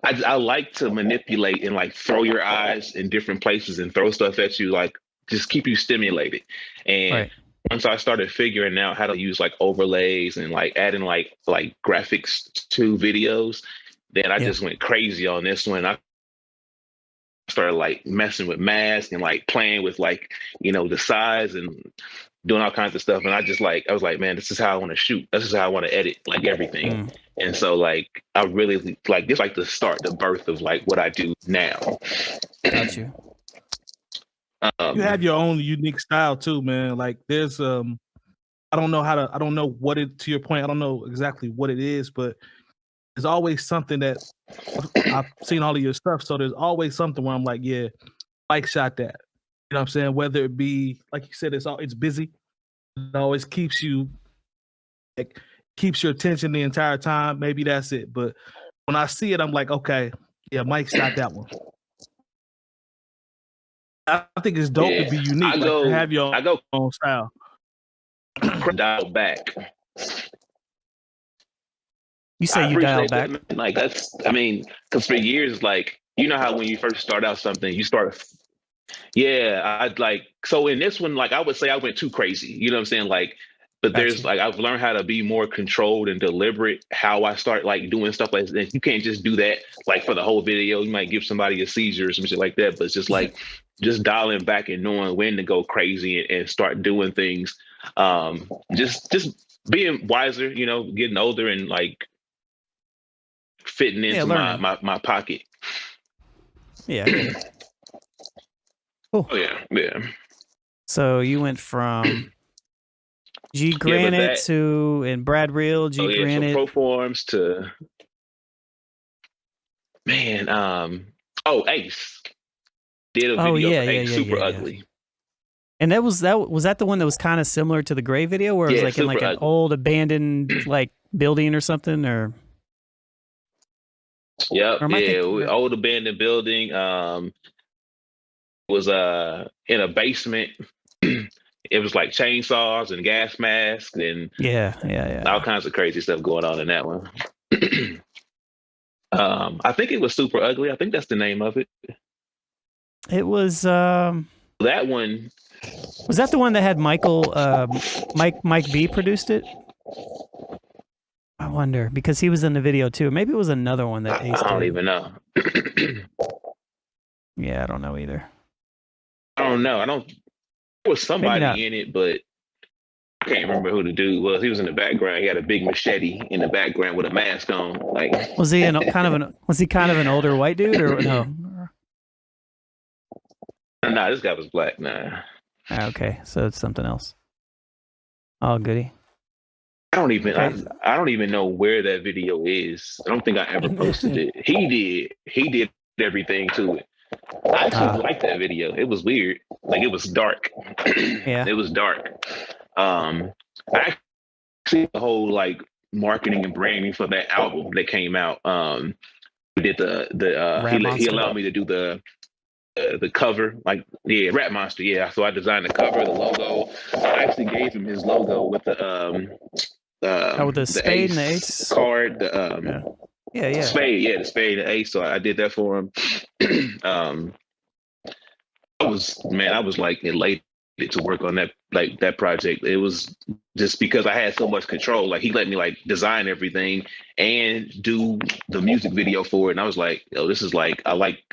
I like to manipulate and like throw your eyes in different places and throw stuff at you, like just keep you stimulated. And once I started figuring out how to use like overlays and like adding like graphics to videos, then I just went crazy on this one. I started like messing with masks and like playing with like, you know, the size and doing all kinds of stuff. And I was like, man, this is how I want to shoot. This is how I want to edit like everything. And so like, I really like this, like the birth of like what I do now. Got you. You have your own unique style too, man. Like there's I don't know what it, to your point, I don't know exactly what it is, but there's always something that I've seen all of your stuff. So there's always something where I'm like, yeah, Mike shot that. You know what I'm saying? Whether it be, like you said, it's busy. It always keeps you, like, keeps your attention the entire time. Maybe that's it. But when I see it, I'm like, okay, yeah, Mike shot that one. I think it's dope to be unique. To have your own style. Dial back. You say you dial back? That. Like that's, I mean, because for years, like, you know how when you first start out something, you start. Yeah, I'd like, so in this one, like I would say I went too crazy. You know what I'm saying? Like, but there's like, I've learned how to be more controlled and deliberate how I start like doing stuff like this. You can't just do that like for the whole video. You might give somebody a seizure or some shit like that, but it's just like, just dialing back and knowing when to go crazy and start doing things. Just being wiser, you know, getting older and like fitting into my pocket. Yeah. Cool. Oh yeah. So you went from 𝐃 to and Brad Real, 𝐃. So ProForms to Ace. Did a video for Ace, super ugly. And was that the one that was kind of similar to the Gray video, where it was like in like an old abandoned like building or something, or? Yep. Old abandoned building. Was in a basement. It was like chainsaws and gas masks and all kinds of crazy stuff going on in that one. I think it was super ugly. I think that's the name of it. It was that one. Was that the one that had Michael Mike B produced it? I wonder, because he was in the video too. Maybe it was another one that Ace I don't did. even know. Yeah, I don't know either. I don't know. There was somebody in it, but I can't remember who the dude was. He was in the background. He had a big machete in the background with a mask on. Like, was he was he kind of an older white dude or no? Nah, this guy was black. Nah. Okay, so it's something else. Oh, goody. I don't even know where that video is. I don't think I ever posted it. He did everything to it. I actually liked that video. It was weird. Like, it was dark. Yeah. It was dark. I actually the whole like marketing and branding for that album that came out. We did he allowed me to do the cover, like Rap Monster, yeah. So I designed the cover, the logo. I actually gave him his logo with with the spade and the ace card. Yeah. Spade, the spade and ace. So I did that for him. I was like elated to work on that project. It was just because I had so much control. Like, he let me like design everything and do the music video for it. And I was like, oh, this is like, I like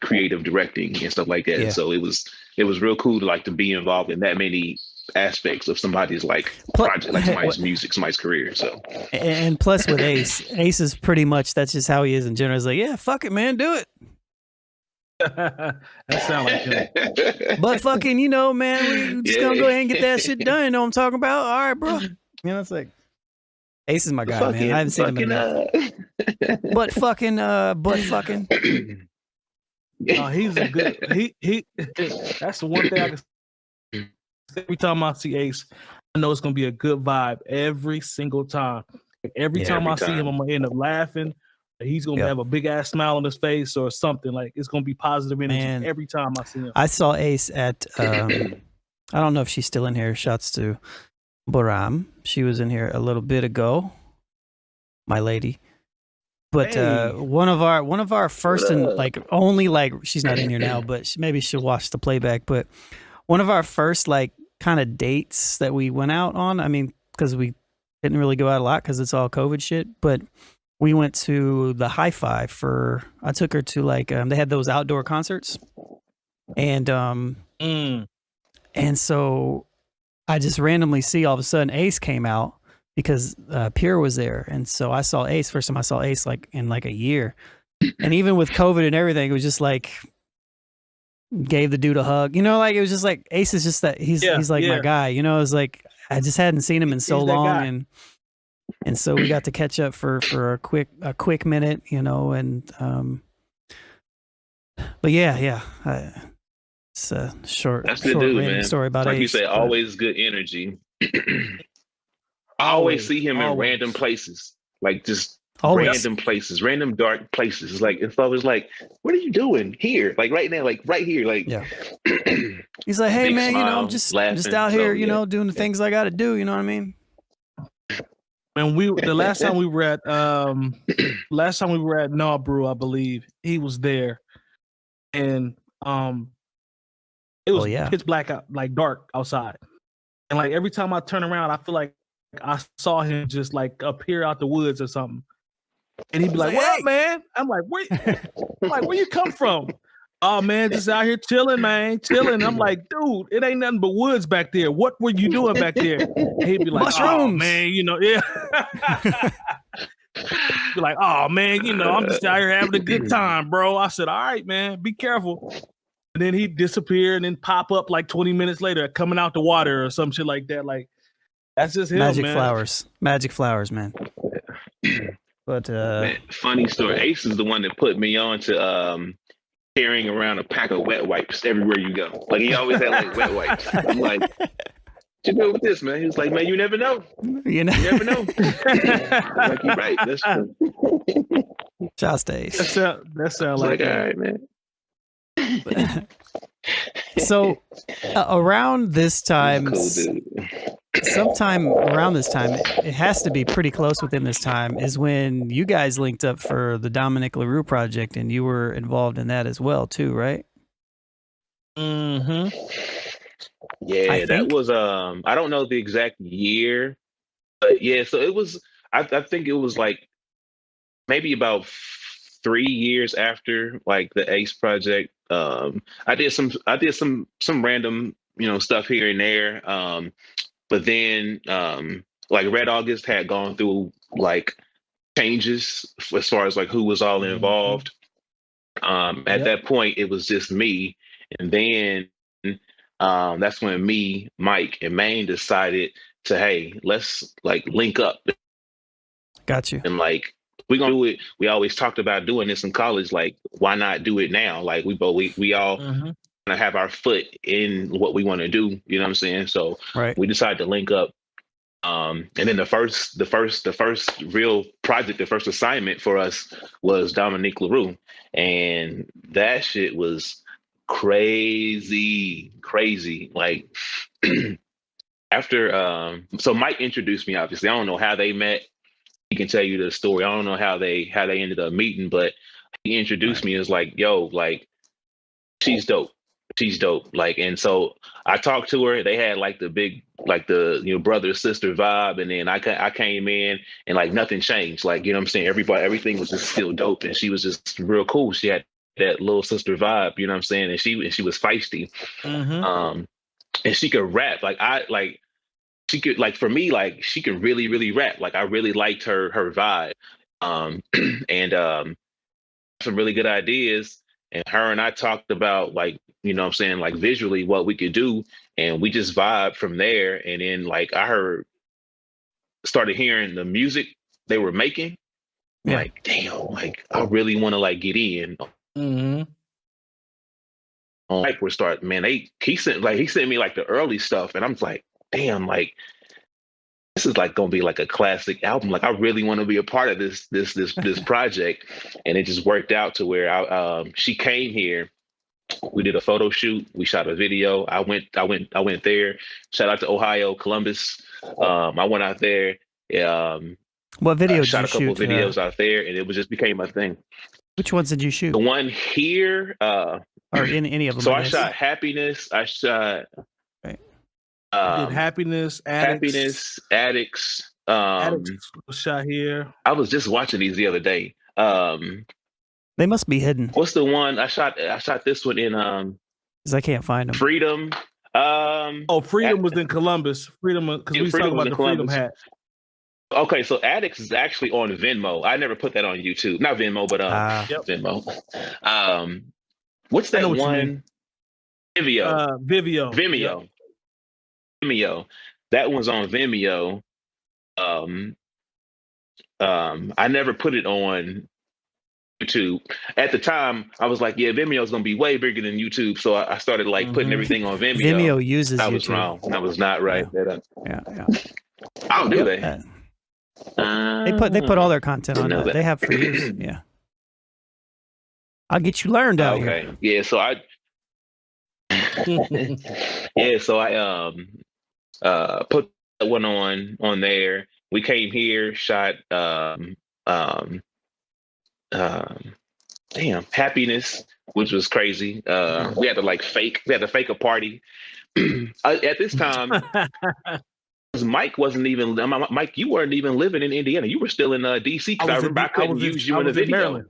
creative directing and stuff like that. Yeah. So it was real cool to be involved in that many aspects of somebody's project, like somebody's music, somebody's career. So, and plus with Ace is pretty much, that's just how he is in general. He's like, yeah, fuck it, man, do it. That sounds like him. But fucking, man, we just gonna go ahead and get that shit done. You know what I'm talking about? All right, bro. It's like, Ace is my guy, man. I haven't seen him in a minute. But fucking. He's a good. He. That's the one thing I can. Every time I see Ace, I know it's gonna be a good vibe every single time. Every time I see him, I'm gonna end up laughing. He's gonna have a big ass smile on his face or something. Like, it's gonna be positive energy every time I see him. I saw Ace at I don't know if she's still in here. Shouts to Baram. She was in here a little bit ago, my lady. But one of our first and only she's not in here now, but maybe she'll watch the playback. But one of our first kind of dates that we went out on. I mean, because we didn't really go out a lot because it's all COVID shit, but we went to the Hi-Fi I took her to they had those outdoor concerts, and so I just randomly see all of a sudden Ace came out because Pure was there, and so I saw Ace. First time I saw Ace in a year, and even with COVID and everything, it was just gave the dude a hug. It was just Ace is just that he's my guy. It was I just hadn't seen him in so long, and so we got to catch up for a quick minute, but it's a short story about Ace. You say, always good energy. I always see him in random places, random places, random dark places. It's always what are you doing here? Right now, right here, yeah. He's like, hey man, I'm just out here, doing the things I got to do. You know what I mean? And the last time we were at Narubrew, I believe he was there, and it was pitch black out, dark outside, and every time I turn around, I feel like I saw him just appear out the woods or something, and he'd be like, "What up, man?" I'm like, where you come from? Oh man, just out here chilling, man, chilling. I'm like, dude, it ain't nothing but woods back there. What were you doing back there? And he'd be like, mushrooms. Oh man, yeah. Be like, oh man, I'm just out here having a good time, bro. I said, all right, man, be careful. And then he'd disappear and then pop up 20 minutes later, coming out the water or some shit like that. That's just him, Magic flowers, man. But man, funny story. Ace is the one that put me on to carrying around a pack of wet wipes everywhere you go. He always had wet wipes. I'm like, what you doing with this, man? He was like, man, you never know. You never know. You're right. That's true. Just Ace. That sounds like all right, man. So around this time, cool dude. Sometime around this time, it has to be pretty close within this time, is when you guys linked up for the Dominique Larue project, and you were involved in that as well, too, right? Mm-hmm. Yeah, that was I don't know the exact year, but yeah, so it was I think it was like maybe about 3 years after like the Ace project. I did some random, stuff here and there. But then like Red August had gone through like changes as far as like who was all involved. At that point it was just me, and then that's when me, Mike, and Maine decided to, hey, let's like link up. Got you. And like we're gonna do it. We always talked about doing this in college. Like, why not do it now? Like we all gonna have our foot in what we want to do. You know what I'm saying? So we decided to link up. And then the first real project, the first assignment for us was Dominique Larue, and that shit was crazy. Like after so Mike introduced me. Obviously, I don't know how they met. He can tell you the story. I don't know how they ended up meeting, but he introduced me as like, yo, like she's dope. Like, and so I talked to her. They had like the big, like the brother sister vibe, and then I came in and like nothing changed. Like, you know what I'm saying? Everything was just still dope, and she was just real cool. She had that little sister vibe, you know what I'm saying? And she was feisty. And she could rap. She could, like, for me, like she could really, really rap. Like I really liked her vibe. And some really good ideas. And her and I talked about, like, you know what I'm saying, like visually what we could do. And we just vibed from there. And then like I started hearing the music they were making. Yeah. Like, damn, like I really want to like get in. Like we're starting, man, he sent me like the early stuff. And I'm like, damn, like this is like gonna be like a classic album. Like I really want to be a part of this project. And it just worked out to where she came here. We did a photo shoot. We shot a video. I went there. Shout out to Ohio, Columbus. I went out there. What video shot did you a couple shoot? Videos out there, and it just became a thing. Which ones did you shoot? The one here, or in any of them? So I shot Happiness. I shot. I did Happiness, Addicts. Addicts was shot here. I was just watching these the other day. They must be hidden. What's the one I shot? I shot this one in because I can't find them. Freedom. Freedom was in Columbus. Freedom, because we talking about the Freedom hat. Okay, so Addicts is actually on Venmo. I never put that on YouTube. Not Venmo, but Venmo. What's that one? Vimeo. Vimeo. That one's on Vimeo. I never put it on YouTube. At the time, I was like, yeah, Vimeo is going to be way bigger than YouTube. So I started like putting everything on Vimeo. Vimeo uses I was YouTube. wrong. I was not right. Yeah. How do they? They put all their content on that. They have for years. Yeah. I'll get you learned out here. Yeah, so I put that one on there. We came here, shot Happiness, which was crazy. We had to fake a party. At this time, Mike wasn't even. Mike, you weren't even living in Indiana. You were still in DC. Because I remember I couldn't use you in the video. Maryland.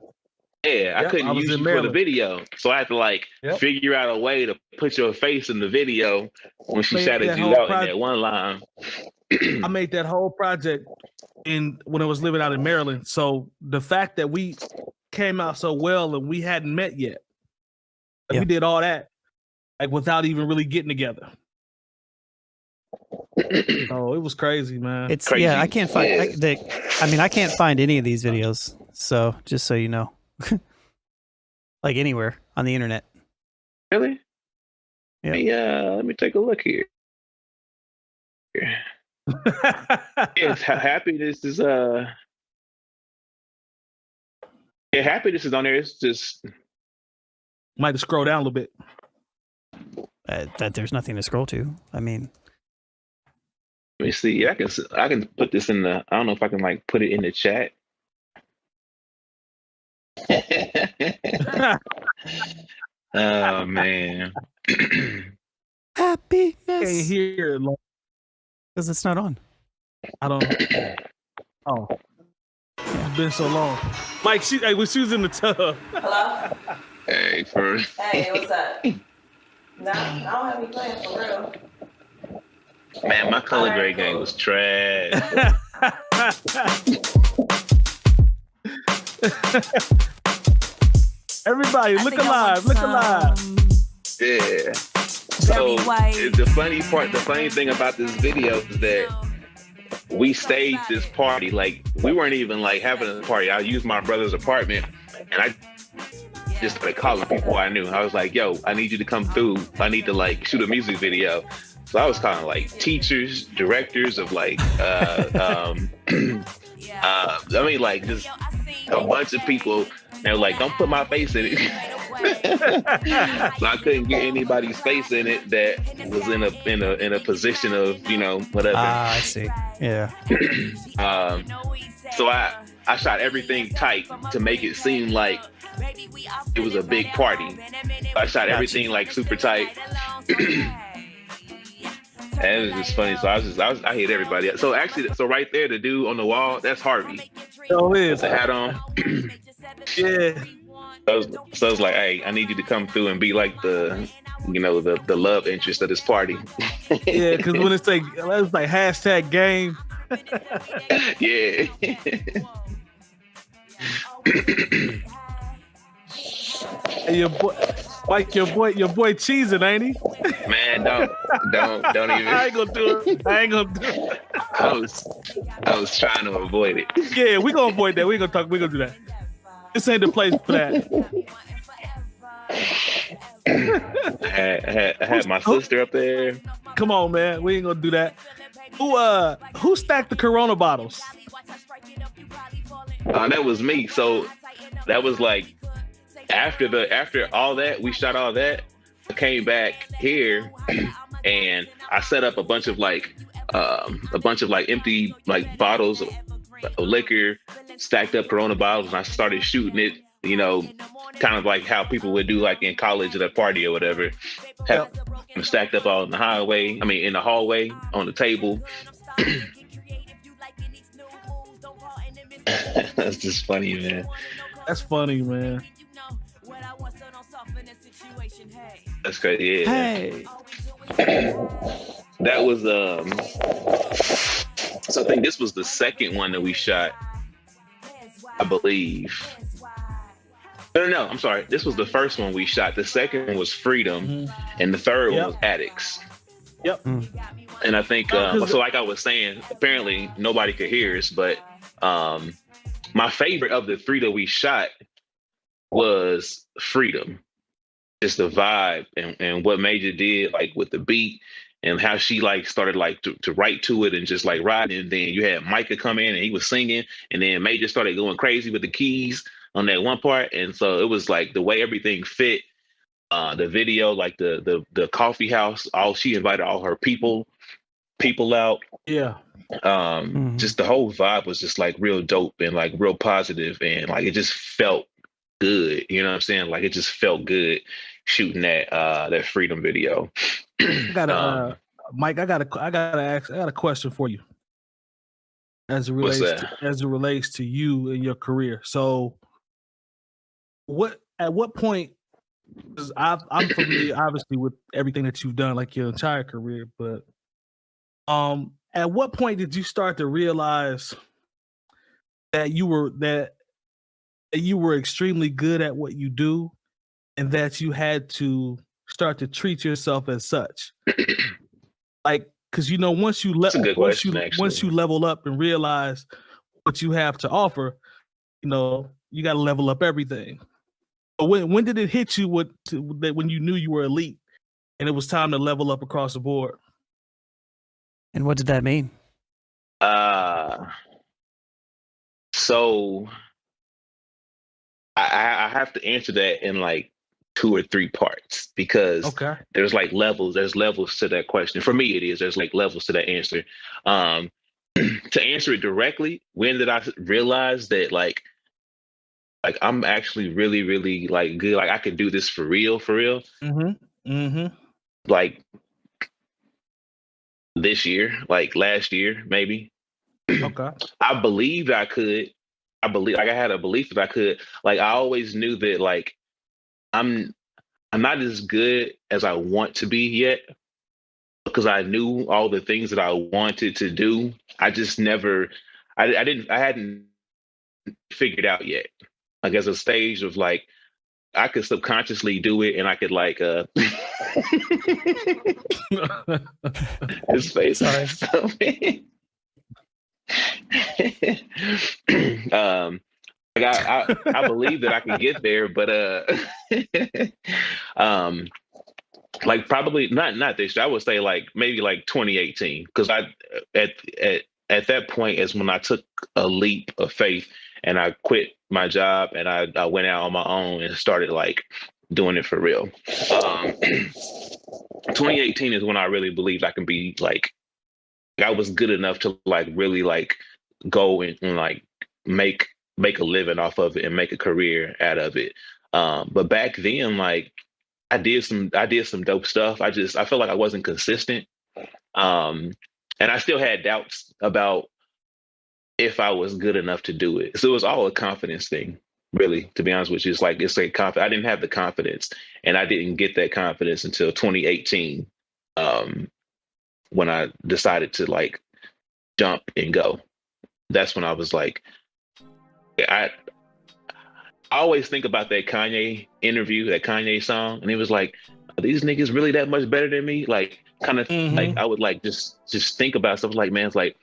Yeah, I couldn't use you for the video, so I had to figure out a way to put your face in the video when she shouted you out in that one line. I made that whole project when I was living out in Maryland. So the fact that we came out so well and we hadn't met yet, we did all that like without even really getting together. Oh, it was crazy, man. It's crazy. I can't find. I can't find any of these videos. So just so you know. Like anywhere on the internet. Really? Yeah. Let me take a look here. Happiness is Happiness is on there. It's just might have scrolled down a little bit. That there's nothing to scroll to. I mean, let me see. I can put this in the. I don't know if I can like put it in the chat. Oh man. Happiness. Can't hear it because it's not on. I don't know. Oh. It's been so long. Mike, she was in the tub. Hello? Hey, for Hey, what's up? No, I don't have any plans for real. man, my color grade game was trash. Everybody, look alive, look alive. Yeah. So the funny thing about this video is that we staged this party. Like, we weren't even like having a party. I used my brother's apartment, and I just started calling people I knew. I was like, yo, I need you to come through. I need to like shoot a music video. So I was calling like teachers, directors of like I mean like just a bunch of people. They were like, don't put my face in it. So I couldn't get anybody's face in it that was in a position of, you know, whatever. I see. Yeah. So I shot everything tight to make it seem like it was a big party. I shot everything like super tight. And it was just funny. So I hit everybody. So actually, right there, the dude on the wall, that's Harvey. Oh, it is. The hat on. Yeah. So it's like, hey, I need you to come through and be like the love interest of this party. Yeah, because when it's like hashtag game. Yeah. Hey, your boy cheesing, ain't he? Man, don't even. I ain't gonna do it. I was trying to avoid it. Yeah, we gonna avoid that. We gonna do that. This ain't the place for that. I had my sister up there. Come on, man. We ain't gonna do that. Who stacked the Corona bottles? That was me. So that was like after all that, we shot all that. I came back here and I set up a bunch of empty like bottles of liquor, stacked up Corona bottles, and I started shooting it, you know, kind of like how people would do like in college at a party or whatever. Have them stacked up all in the in the hallway on the table. That's just funny, man. That's funny, man. That's crazy. Yeah. Hey. That was so I think this was the second one that we shot, I believe. No, I'm sorry. This was the first one we shot. The second one was Freedom, and the third one was Addicts. Yep. And I think, so like I was saying, apparently nobody could hear us, but my favorite of the three that we shot was Freedom. Just the vibe and what Maja did, like with the beat and how she like started like to write to it and just like riding. And then you had Micah come in and he was singing, and then Maja started going crazy with the keys on that one part. And so it was like the way everything fit, the video, like the coffee house, she invited all her people out. Yeah. Just the whole vibe was just like real dope and like real positive, and like it just felt good. You know what I'm saying? Like it just felt good shooting that Freedom video. Mike, I got a question for you. As it relates to you and your career. So at what point, because I'm familiar obviously with everything that you've done, like your entire career, but at what point did you start to realize that you were extremely good at what you do, and that you had to start to treat yourself as such? Like, because you know, once you level up and realize what you have to offer, you know, you got to level up everything. But when did it hit you that when you knew you were elite and it was time to level up across the board? And what did that mean? So I have to answer that in like 2 or 3 parts, because there's like levels. There's levels to that question. For me, it is. There's like levels to that answer. To answer it directly, when did I realize that like like I'm actually really, really like good. Like I could do this for real, for real. Like this year, like last year, maybe. Okay. I believed I could. I believe like I had a belief that I could. Like I always knew that like I'm not as good as I want to be yet, because I knew all the things that I wanted to do. I just never I hadn't figured out yet. Like as a stage of like I could subconsciously do it and I could like his face. Sorry. Like I believe that I can get there, but like probably not this year. I would say like maybe like 2018, because I at that point is when I took a leap of faith and I quit my job and I went out on my own and started like doing it for real. 2018 is when I really believed I can be like I was good enough to like really like go and like make a living off of it and make a career out of it. But back then, like I did some dope stuff. I felt like I wasn't consistent. And I still had doubts about if I was good enough to do it. So it was all a confidence thing, really, to be honest with you. It's like, I didn't have the confidence, and I didn't get that confidence until 2018, when I decided to like jump and go. That's when I was like, I always think about that Kanye interview, that Kanye song, and it was like, are these niggas really that much better than me? Like, kind of like I would like just think about stuff like, man, it's like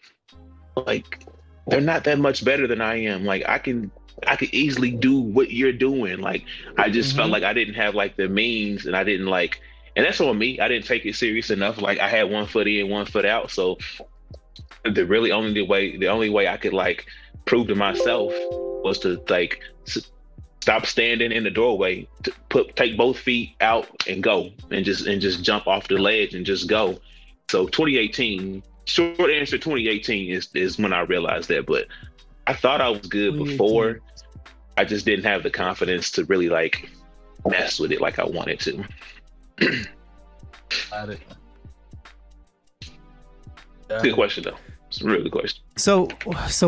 they're not that much better than I am. Like I could easily do what you're doing. Like I just felt like I didn't have like the means, and I didn't like, and that's on me. I didn't take it serious enough. Like I had 1 foot in, 1 foot out. So the only way I could like prove to myself was to like stop standing in the doorway, take both feet out and go, and just jump off the ledge and just go. So 2018, short answer, 2018 is when I realized that. But I thought I was good before. I just didn't have the confidence to really like mess with it like I wanted to. Got it. Good question though. It's a really good question. So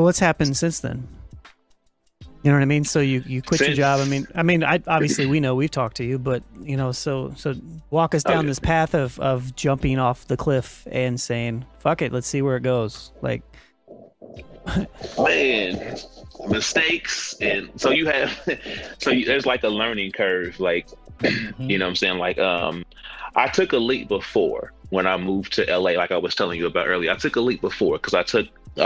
what's happened since then? You know what I mean? So you quit your job. I mean, obviously we know, we've talked to you, but you know, so walk us down this path of jumping off the cliff and saying, fuck it, let's see where it goes. Like, man, mistakes. And so there's like a learning curve. Like, you know what I'm saying? Like, I took a leap before when I moved to LA, like I was telling you about earlier. I took a leap before because I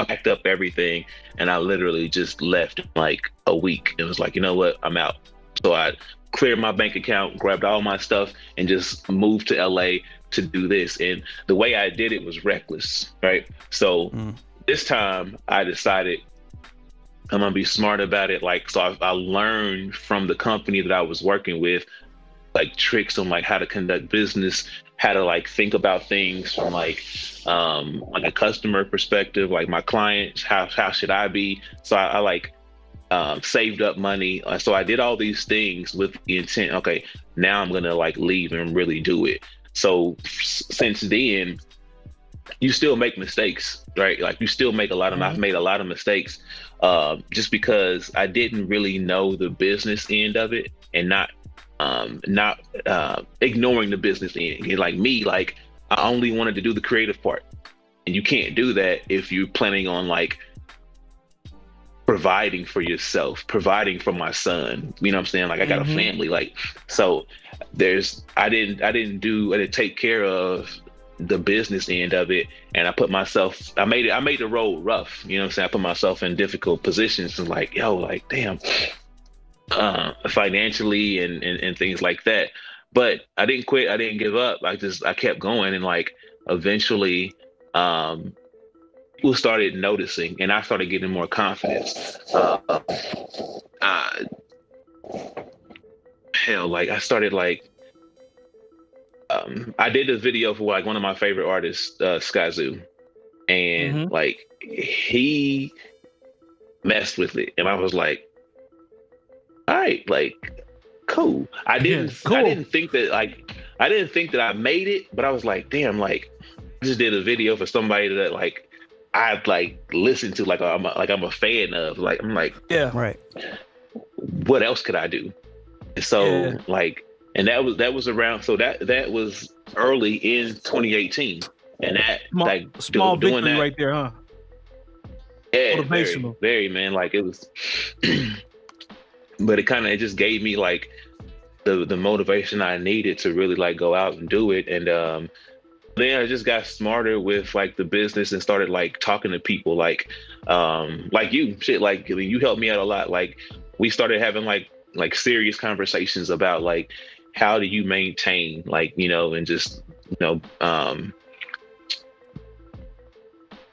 packed up everything and I literally just left in like a week. It was like, you know what, I'm out. So I cleared my bank account, grabbed all my stuff, and just moved to LA to do this. And the way I did it was reckless, right? So this time I decided I'm gonna be smart about it. Like, so I learned from the company that I was working with, like tricks on like how to conduct business, how to like think about things from like a customer perspective, like my clients, how should I be? So I like saved up money. So I did all these things with the intent, okay, now I'm gonna like leave and really do it. So since then, you still make mistakes, right? Like you still make I've made a lot of mistakes just because I didn't really know the business end of it, and not ignoring the business end. And like me, like I only wanted to do the creative part, and you can't do that if you're planning on like providing for yourself, providing for my son. You know what I'm saying? Like I got a family, like, so I didn't take care of the business end of it, and I made the road rough. You know what I'm saying? I put myself in difficult positions and like, yo, like damn, financially and things like that. But I didn't quit. I didn't give up. I kept going, and like eventually people started noticing, and I started getting more confidence. Like I started like I did a video for like one of my favorite artists, Skyzoo, and like he messed with it, and I was like, right, like, cool. I didn't think that I made it, but I was like, damn, like, I just did a video for somebody that like I'd like listened to, like I'm a fan of. Like, I'm like, yeah, right. What else could I do? And so like, and that was around. So that was early in 2018, and that small doing victory that right there, huh? Yeah, motivational. Very, man. Like, it was, but it just gave me like the motivation I needed to really like go out and do it. And then I just got smarter with like the business and started like talking to people like you, shit, like you helped me out a lot. Like, we started having like serious conversations about like, how do you maintain, like, you know, and just, you know,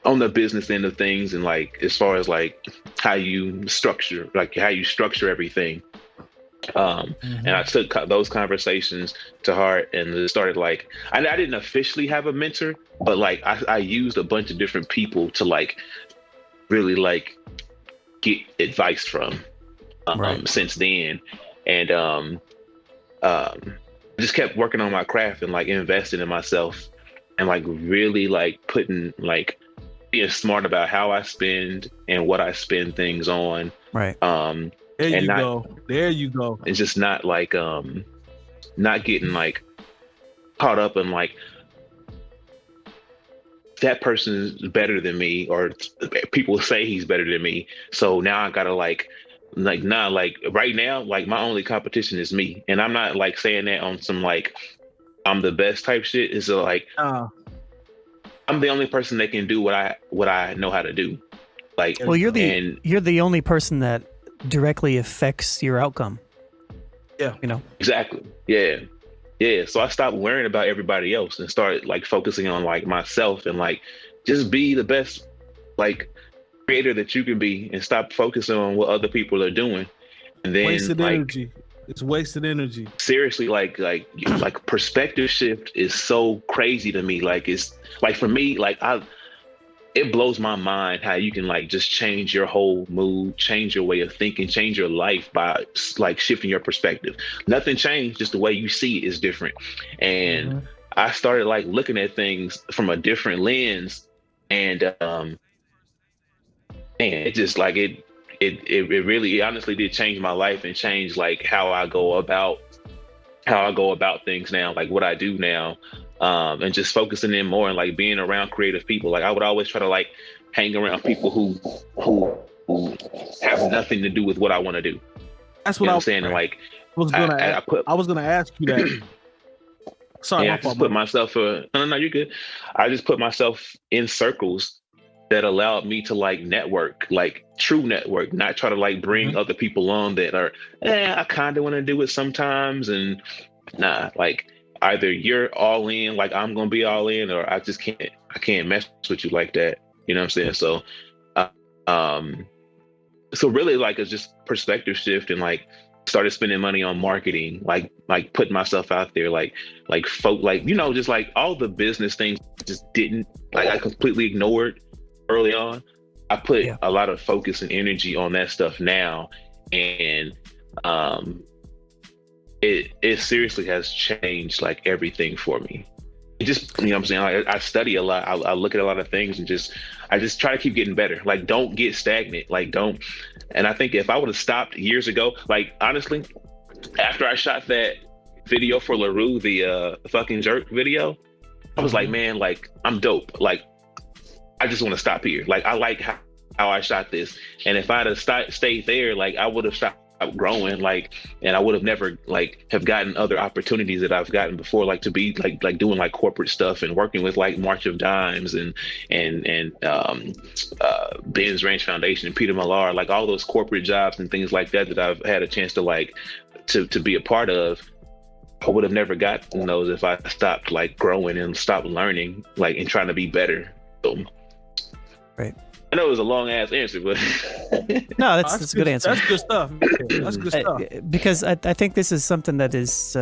on the business end of things, and like as far as like how you structure everything. And I took those conversations to heart, and it started like, I didn't officially have a mentor, but like I used a bunch of different people to like really like get advice from since then. And just kept working on my craft and like investing in myself, and like really like putting like being smart about how I spend and what I spend things on. Right. There you go. It's just not like not getting like caught up in like that person's better than me, or people say he's better than me. So now I gotta like right now, like my only competition is me. And I'm not like saying that on some like I'm the best type shit. It's like I'm the only person that can do what I know how to do. Like, well, you're the only person that directly affects your outcome. Yeah. You know? Exactly. Yeah. Yeah. So I stopped worrying about everybody else and started like focusing on like myself, and like just be the best like creator that you can be, and stop focusing on what other people are doing. And then wasted energy. It's wasted energy. Seriously, like perspective shift is so crazy to me. Like, it's like, for me, like it blows my mind how you can like just change your whole mood, change your way of thinking, change your life by like shifting your perspective. Nothing changed, just the way you see it is different. And I started like looking at things from a different lens, and it just like it really honestly did change my life, and change like how I go about things now, like what I do now. And just focusing in more and like being around creative people. Like, I would always try to like hang around people who have nothing to do with what I want to do. That's what I'm saying. And like, I was gonna ask you that. Sorry, I just put myself no, you're good. I just put myself in circles that allowed me to like network, like true network, not try to like bring other people on that are, I kind of want to do it sometimes, and nah, like either you're all in, like I'm gonna be all in, or I can't mess with you like that. You know what I'm saying? So, so really like it's just perspective shift, and like started spending money on marketing, like putting myself out there, like folk, like, you know, just like all the business things just didn't, like I completely ignored early on. I put a lot of focus and energy on that stuff now, and it seriously has changed like everything for me. It just, you know what I'm saying, like, I study a lot, I look at a lot of things, and I just try to keep getting better. Like, don't get stagnant, like don't. And I think if I would have stopped years ago, like honestly, after I shot that video for Larue, the fucking jerk video, I was like, man, like I'm dope, like I just want to stop here. Like, I like how I shot this. And if I'd have stayed there, like I would have stopped growing, like, and I would have never like have gotten other opportunities that I've gotten before, like to be like doing like corporate stuff and working with like March of Dimes and Ben's Ranch Foundation and Peter Millar, like all those corporate jobs and things like that I've had a chance to like to be a part of. I would have never gotten those if I stopped like growing and stopped learning, like, and trying to be better. So, right. I know it was a long ass answer, but no, that's a good answer. That's good stuff. That's good stuff. Because I think this is something that is,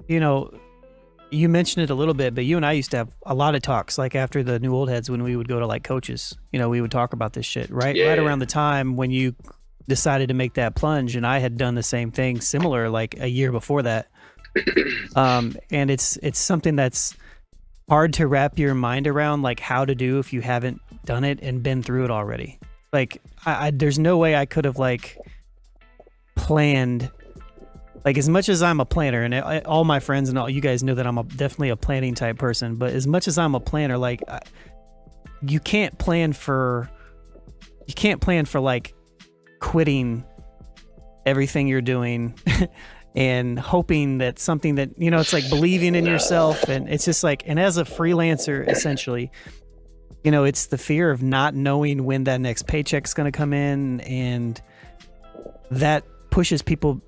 you know, you mentioned it a little bit, but you and I used to have a lot of talks, like after the New Old Heads, when we would go to like coaches, you know, we would talk about this shit, right? Yeah. Right around the time when you decided to make that plunge, and I had done the same thing similar like a year before that. And it's something that's hard to wrap your mind around, like how to do if you haven't done it and been through it already. Like there's no way I could have like planned, like as much as I'm a planner, and all my friends and all you guys know that I'm definitely a planning type person, but as much as I'm a planner, like you can't plan for like quitting everything you're doing and hoping that something that, you know, it's like believing in yourself. And it's just like, and as a freelancer, essentially, you know, it's the fear of not knowing when that next paycheck's going to come in, and that pushes people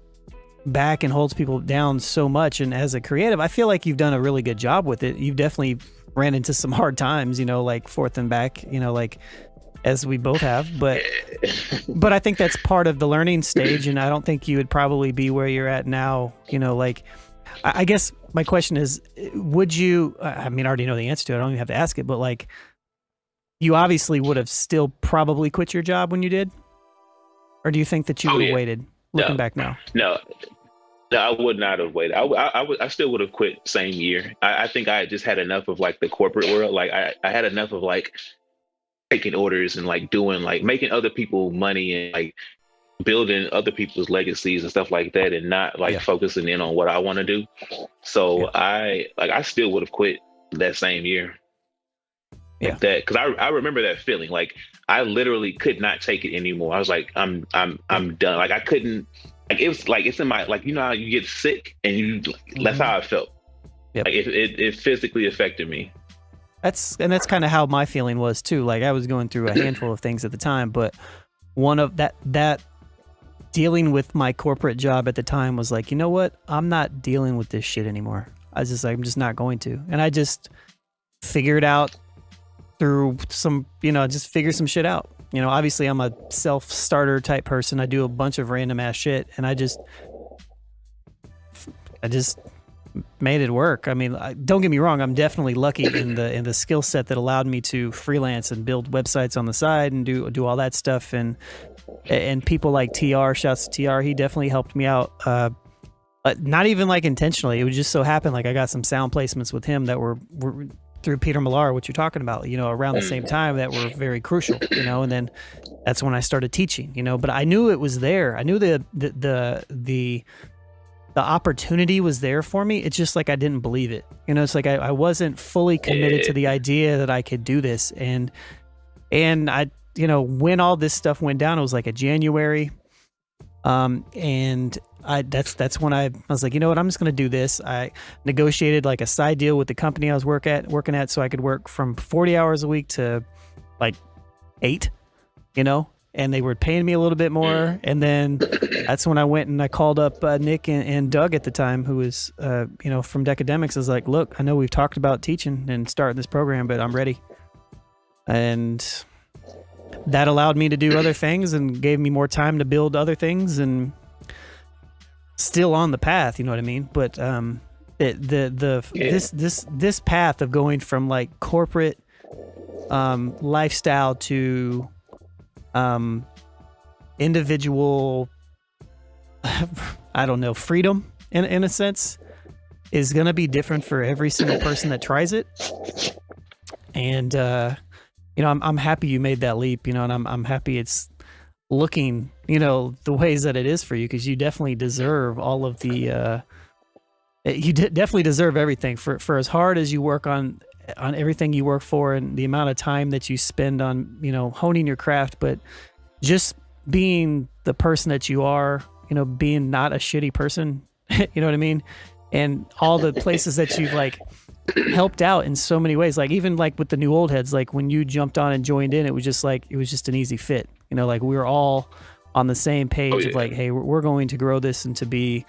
back and holds people down so much. And as a creative, I feel like you've done a really good job with it. You've definitely ran into some hard times, you know, like forth and back, you know, like as we both have, but I think that's part of the learning stage. And I don't think you would probably be where you're at now, you know, like, I guess my question is, would you, I mean, I already know the answer to it, I don't even have to ask it, but like, you obviously would have still probably quit your job when you did? Or do you think that you would have waited, looking back now? No, I would not have waited. I still would have quit same year. I think I just had enough of like the corporate world. Like I had enough of like taking orders and like doing, like making other people money and like building other people's legacies and stuff like that, and not like focusing in on what I want to do. So I still would have quit that same year. Like that, because I remember that feeling. Like I literally could not take it anymore. I was like, I'm done. Like I couldn't. Like it was like, it's in my, like, you know how you get sick and you, that's how I felt. Like it physically affected me. That's kind of how my feeling was too. Like I was going through a handful of things at the time, but one of that dealing with my corporate job at the time was like, you know what? I'm not dealing with this shit anymore. I was just like, I'm just not going to. And I just figured out through some, you know, just figure some shit out. You know, obviously I'm a self-starter type person. I do a bunch of random ass shit, and I just made it work. I mean, don't get me wrong. I'm definitely lucky in the skill set that allowed me to freelance and build websites on the side and do all that stuff. And people like TR, shouts to TR, he definitely helped me out. Not even like intentionally. It would just so happen like I got some sound placements with him that were through Peter Millar, what you're talking about, you know, around the same time, that were very crucial, you know. And then that's when I started teaching, you know. But I knew it was there. I knew the opportunity was there for me. It's just like I didn't believe it, you know. It's like I wasn't fully committed to the idea that I could do this. And I, you know, when all this stuff went down, it was like a January, and that's when I was like, you know what, I'm just going to do this. I negotiated like a side deal with the company I was working at so I could work from 40 hours a week to like 8, you know, and they were paying me a little bit more. And then that's when I went and I called up Nick and Doug at the time, who was, you know, from 𝐑𝐄𝐃. I was like, look, I know we've talked about teaching and starting this program, but I'm ready. And that allowed me to do other things and gave me more time to build other things, and still on the path, you know what I mean? But this path of going from like corporate lifestyle to individual, I don't know, freedom in a sense, is going to be different for every single person that tries it. And you know, I'm happy you made that leap, you know, and I'm happy it's looking, you know, the ways that it is for you, because you definitely deserve all of the definitely deserve everything for as hard as you work on everything you work for, and the amount of time that you spend on, you know, honing your craft, but just being the person that you are, you know, being not a shitty person, you know what I mean? And all the places that you've like helped out in so many ways, like even like with the new old heads, like when you jumped on and joined in, it was just an easy fit, you know, like we were all on the same page of like, hey, we're going to grow this and to be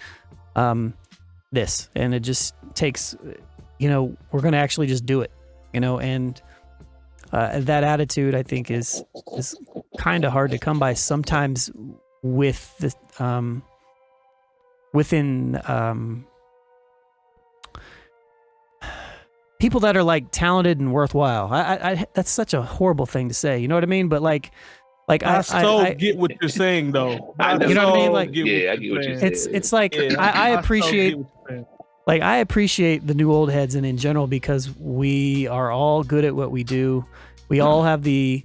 this, and it just takes, you know, we're going to actually just do it, you know. And that attitude, I think, is kind of hard to come by sometimes with the within people that are like talented and worthwhile. I that's such a horrible thing to say, you know what I mean? But like Like I get what you're saying though. You know what I mean? Like, I get what you're saying. It's like I appreciate. Like I appreciate the new old heads and in general because we are all good at what we do. We all have the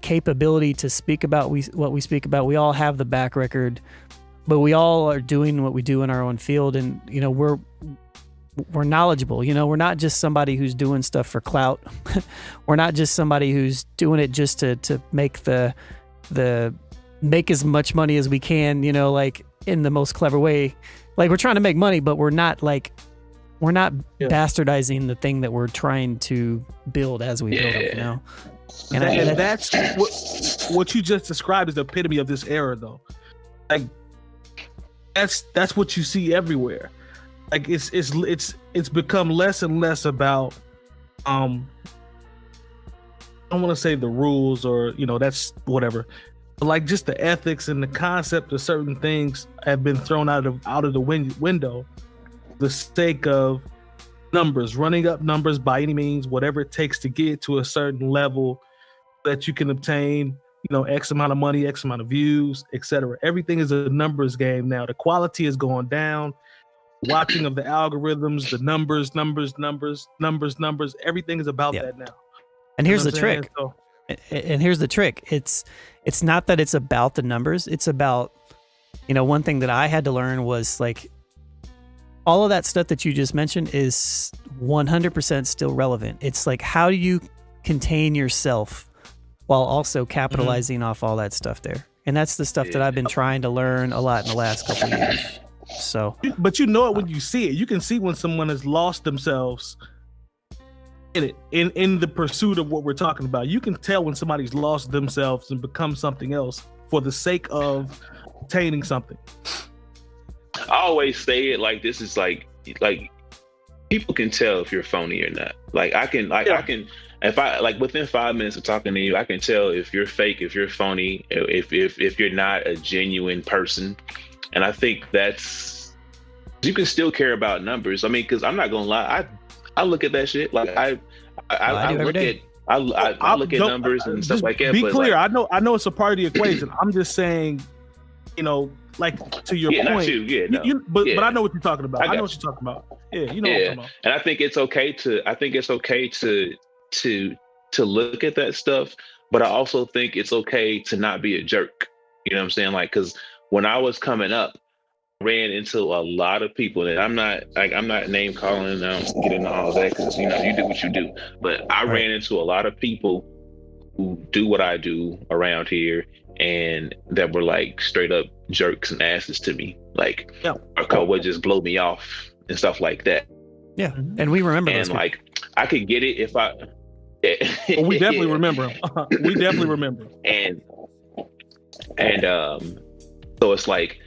capability to speak about what we speak about. We all have the back record, but we all are doing what we do in our own field, and you know we're knowledgeable. You know, we're not just somebody who's doing stuff for clout. We're not just somebody who's doing it just to make make as much money as we can. You know, like in the most clever way. Like we're trying to make money, but we're not bastardizing the thing that we're trying to build as we build it, you know? And that's what you just described is the epitome of this era though. Like that's what you see everywhere. Like it's become less and less about I don't want to say the rules or, you know, that's whatever. Like just the ethics and the concept of certain things have been thrown out of the window for the sake of numbers, running up numbers by any means, whatever it takes to get to a certain level that you can obtain, you know, X amount of money, X amount of views, etc. Everything is a numbers game now. The quality is going down. Watching of the algorithms, the numbers, everything is about that now. And here's the trick. And here's the trick. It's not that it's about the numbers. It's about, you know, one thing that I had to learn was like all of that stuff that you just mentioned is 100% still relevant. It's like, how do you contain yourself while also capitalizing off all that stuff there? And that's the stuff that I've been trying to learn a lot in the last couple of years. So, but you know it when you see it. You can see when someone has lost themselves in the pursuit of what we're talking about. You can tell when somebody's lost themselves and become something else for the sake of obtaining something. I always say it like this is like people can tell if you're phony or not. Like I can if I like within 5 minutes of talking to you, I can tell if you're fake, if you're phony, if you're not a genuine person. And I think that's, you can still care about numbers. I mean, because I'm not gonna lie, I look at that shit. Like I look at numbers and stuff like that. Be but clear. like, I know it's a part of the equation. I'm just saying, you know, like to your point. Not you, but I know what you're talking about. I know what you're talking about. Yeah, you know what I'm talking about. And I think it's okay to look at that stuff, but I also think it's okay to not be a jerk. You know what I'm saying? Like, because when I was coming up, I ran into a lot of people, and I'm not name calling. I don't get into all that because you know you do what you do. But I ran into a lot of people who do what I do around here, and that were like straight up jerks and asses to me, like or would just blow me off and stuff like that. Yeah, and we remember. And like I could get it if I. Well, we definitely remember him. We definitely remember him. And so it's like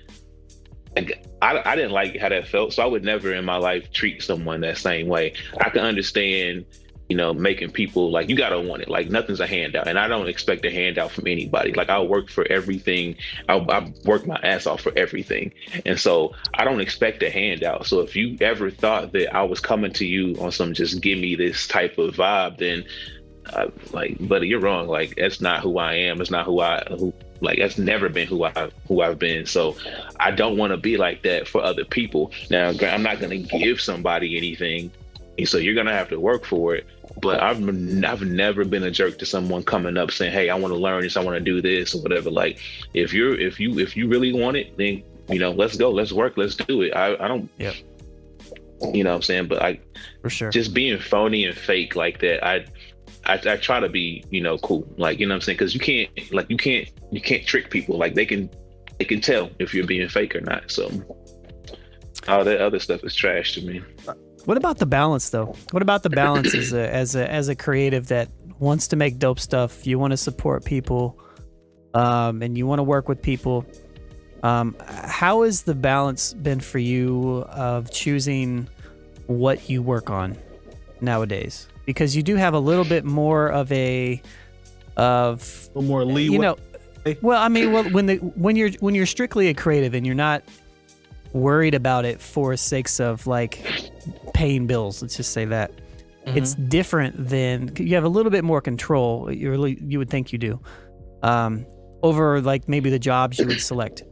I didn't like how that felt, so I would never in my life treat someone that same way. I can understand, you know, making people like, you gotta want it. Like nothing's a handout, and I don't expect a handout from anybody. Like I'll work for everything. I work my ass off for everything, and so I don't expect a handout. So if you ever thought that I was coming to you on some just give me this type of vibe, then like, buddy, you're wrong. Like that's not who I am. It's not like that's never been who I've been. So I don't want to be like that for other people. Now I'm not going to give somebody anything, so you're going to have to work for it. But I've never been a jerk to someone coming up saying, "Hey, I want to learn this. I want to do this or whatever." Like if you really want it, then you know, let's go, let's work, let's do it. I don't. Yeah. You know what I'm saying? But for sure, just being phony and fake like that, I try to be, you know, cool. Like, you know what I'm saying? Because you can't trick people. Like they can tell if you're being fake or not. So all that other stuff is trash to me. What about the balance though? What about the balance as a creative that wants to make dope stuff? You want to support people, and you want to work with people. How has the balance been for you of choosing what you work on nowadays? Because you do have a little bit more of a little more leeway. You know, well, I mean, when you're strictly a creative and you're not worried about it for sakes of like paying bills, let's just say that. it's different than you have a little bit more control. You would think you do over like maybe the jobs you would select.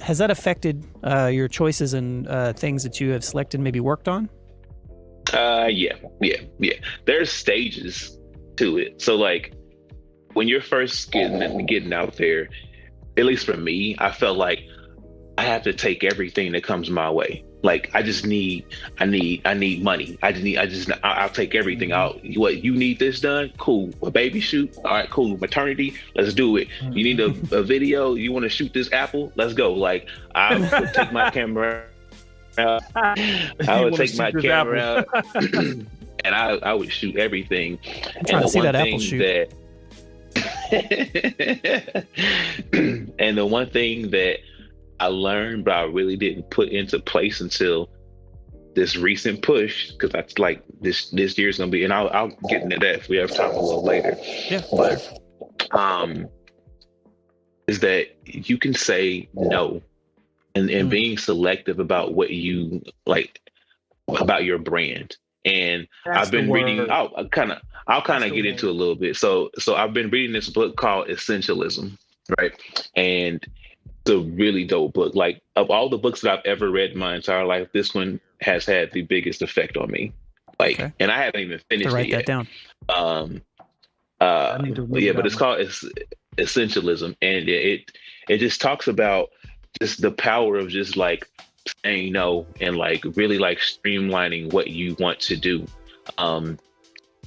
Has that affected your choices and things that you have selected, maybe worked on? Yeah. There's stages to it. So like when you're first getting out there, at least for me, I felt like I have to take everything that comes my way. Like I need money. I'll take everything out. What, you need this done? Cool. A baby shoot? All right, cool. Maternity? Let's do it. You need a video? You want to shoot this apple? Let's go. Like I would take my camera out. I would take my camera out and I would shoot everything. I'm trying to see that apple shoot. And the one thing that I learned, but I really didn't put into place until this recent push, because that's like this year's gonna be, and I'll get into that if we have time a little later. Yeah. But is that you can say no, and being selective about what you like about your brand. And That's I've been reading. I'll kind of get into a little bit. So I've been reading this book called Essentialism, right? And it's a really dope book. Like of all the books that I've ever read in my entire life, this one has had the biggest effect on me. Like, okay. And I haven't even finished it yet. Write that down. But it's called Essentialism, and it just talks about just the power of just like saying no and like really like streamlining what you want to do.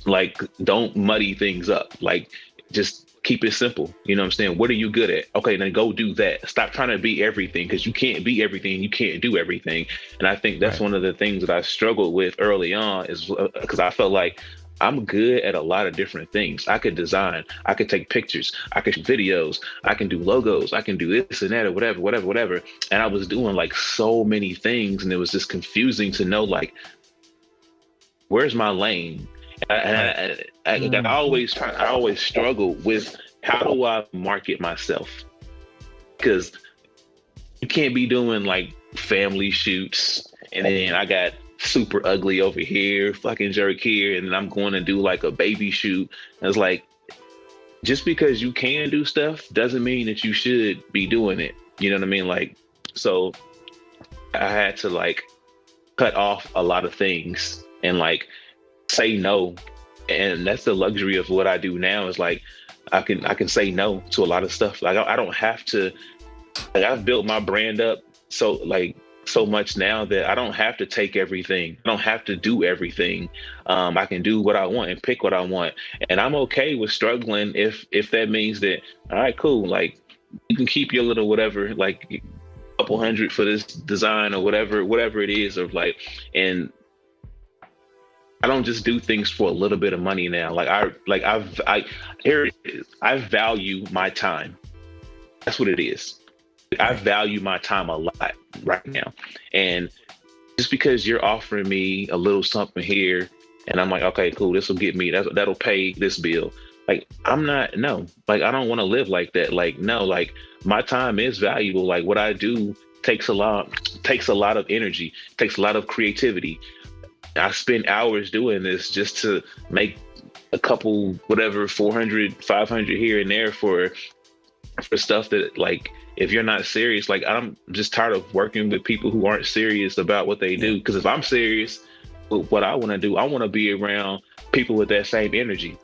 Like don't muddy things up. Like just keep it simple. You know what I'm saying? What are you good at? Okay, then go do that. Stop trying to be everything, because you can't be everything. You can't do everything. And I think that's one of the things that I struggled with early on, is because I felt like I'm good at a lot of different things. I could design, I could take pictures, I could shoot videos, I can do logos, I can do this and that or whatever. And I was doing like so many things, and it was just confusing to know like, where's my lane? And I always struggle with, how do I market myself? Because you can't be doing like family shoots and then I got super ugly over here, fucking jerk here, and then I'm going to do like a baby shoot. And it's like, just because you can do stuff doesn't mean that you should be doing it. You know what I mean? Like, so I had to like cut off a lot of things and like say no. And that's the luxury of what I do now, is like I can say no to a lot of stuff. Like I don't have to, like I've built my brand up so much now that I don't have to take everything. I don't have to do everything. I can do what I want and pick what I want. And I'm okay with struggling if that means that, all right, cool. Like you can keep your little whatever, like a couple $100 for this design or whatever it is, or like, and I don't just do things for a little bit of money now. Here it is. I value my time. That's what it is. I value my time a lot right now. And just because you're offering me a little something here, and I'm like, okay, cool, this will get me, that'll pay this bill. Like, I don't want to live like that. Like, no, like my time is valuable. Like what I do takes a lot of energy, takes a lot of creativity. I spend hours doing this just to make a couple, whatever, 400, 500 here and there for stuff that, like, if you're not serious, like, I'm just tired of working with people who aren't serious about what they do. Because if I'm serious with what I want to do, I want to be around people with that same energy.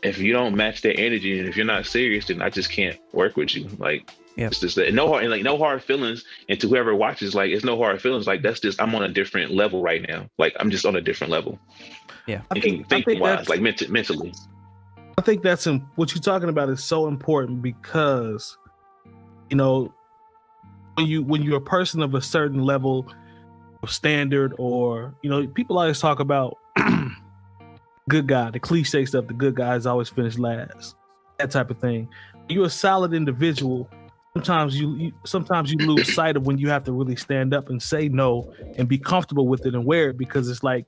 If you don't match that energy, and if you're not serious, then I just can't work with you. Like, it's just that, no hard feelings. And to whoever watches, like, it's no hard feelings. Like, that's just, I'm on a different level right now. Like, I'm just on a different level. Yeah. I think wise, like mentally. I think that's what you're talking about is so important, because, you know, when you're a person of a certain level of standard, or, you know, people always talk about good guy, the cliche stuff, the good guys always finish last, that type of thing. You're a solid individual. Sometimes you lose sight of when you have to really stand up and say no and be comfortable with it and wear it, because it's like,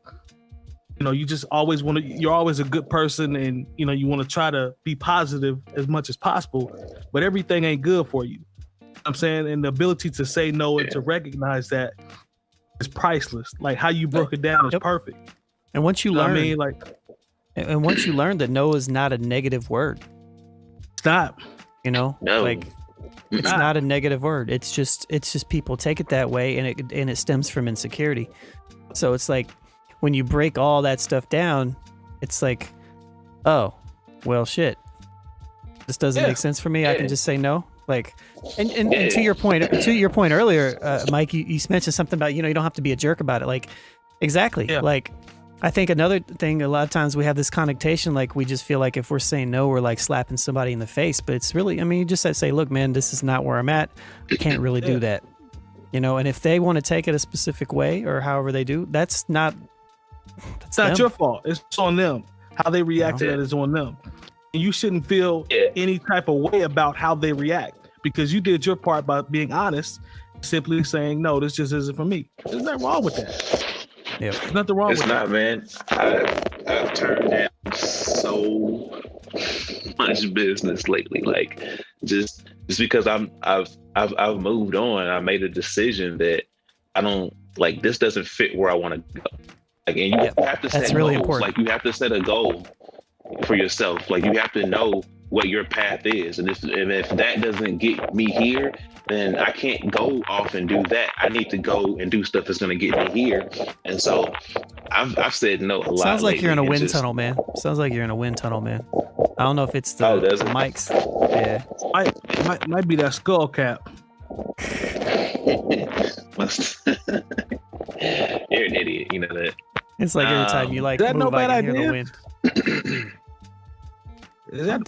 you know, you just always you're always a good person, and, you know, you want to try to be positive as much as possible, but everything ain't good for you. You know what I'm saying? And the ability to say no and to recognize that is priceless. Like how you broke it down is perfect. And once you know what learn, I mean, like, and once you learn that no is not a negative word, stop. you know, No. like it's not a negative word. It's just people take it that way, and it stems from insecurity. So it's like when you break all that stuff down, it's like, oh, well, shit, this doesn't make sense for me. I can just say no. Like, and to your point earlier, Mike, you mentioned something about, you don't have to be a jerk about it. Like, exactly. Yeah. Like, I think another thing, a lot of times we have this connotation, like we just feel like if we're saying no, we're like slapping somebody in the face. But it's really, I mean, you just say, look, man, this is not where I'm at. I can't really do that. And if they want to take it a specific way or however they do, that's not your fault. It's on them. How they react to that is on them. And you shouldn't feel any type of way about how they react, because you did your part by being honest, simply saying, no, this just isn't for me. There's nothing wrong with that. Yeah. There's nothing wrong with that. It's not, man. I've turned down so much business lately. Like, just because I've moved on. I made a decision that I don't like. This doesn't fit where I want to go. Like, and you have to set That's really goals. important. Like, you have to set a goal for yourself. Like, you have to know what your path is, and if that doesn't get me here, then I can't go off and do that. I need to go and do stuff that's going to get me here. And so I've said no a lot. Sounds like lately. you're in a wind Just- tunnel, man. Sounds like you're in a wind tunnel, man. I don't know if it's the does it? mics. Yeah. Might be that skull cap. You're an idiot. You know that. It's like every time you like Is that move, no I bad can hear the idea? wind.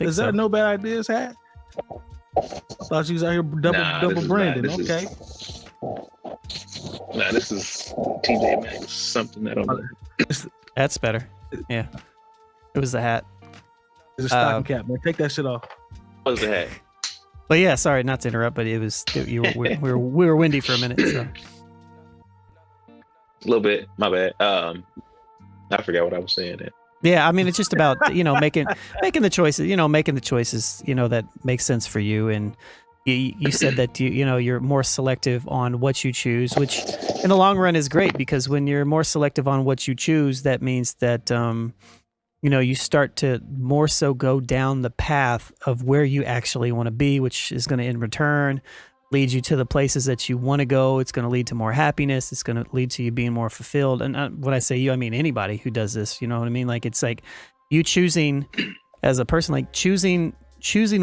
Is that no bad ideas, Hat? I thought you was out here double branding. Okay. Nah, this is TJ Maxx. Something I don't know. That's better. Yeah. It was the hat. It's a stocking cap, man. Take that shit off. What's the hat? But yeah, sorry not to interrupt, but we were windy for a minute. So. A little bit. My bad. I forgot what I was saying there. Yeah, I mean, it's just about making the choices, that make sense for you. And you said that you're more selective on what you choose, which in the long run is great, because when you're more selective on what you choose, that means that you start to more so go down the path of where you actually want to be, which is going to in return lead you to the places that you want to go. It's going to lead to more happiness. It's going to lead to you being more fulfilled. And when I say you, I mean anybody who does this. You know what I mean? Like, it's like you choosing as a person, like choosing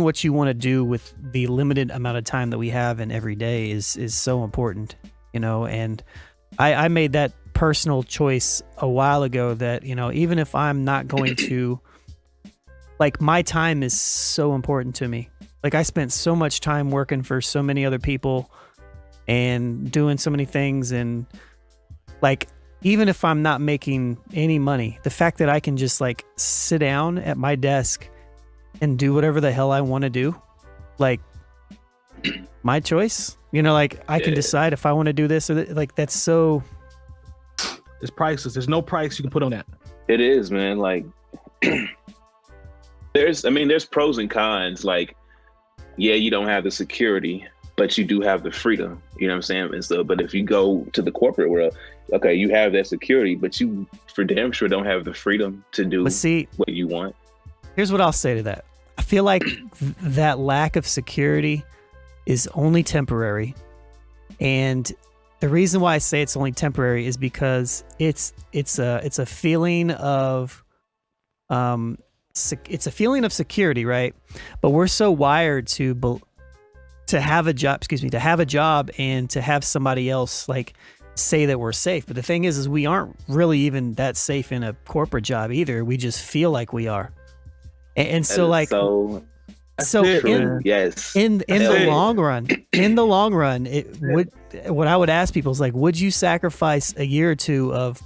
what you want to do with the limited amount of time that we have in every day is so important. And I made that personal choice a while ago that even if I'm not going to, like, my time is so important to me. Like, I spent so much time working for so many other people and doing so many things. And like, even if I'm not making any money, the fact that I can just like sit down at my desk and do whatever the hell I want to do, like, my choice, like, I can decide if I want to do this or like, that's so. It's priceless. There's no price you can put on that. It is, man. Like, there's pros and cons. Like, yeah, you don't have the security, but you do have the freedom. You know what I'm saying? And so, but if you go to the corporate world, okay, you have that security, but you for damn sure don't have the freedom to do what you want. Here's what I'll say to that. I feel like that lack of security is only temporary. And the reason why I say it's only temporary is because it's a feeling of it's a feeling of security, right? But we're so wired to have a job and to have somebody else like say that we're safe. But the thing is we aren't really even that safe in a corporate job either. We just feel like we are. And so like in the long run, what I would ask people is like, would you sacrifice a year or two of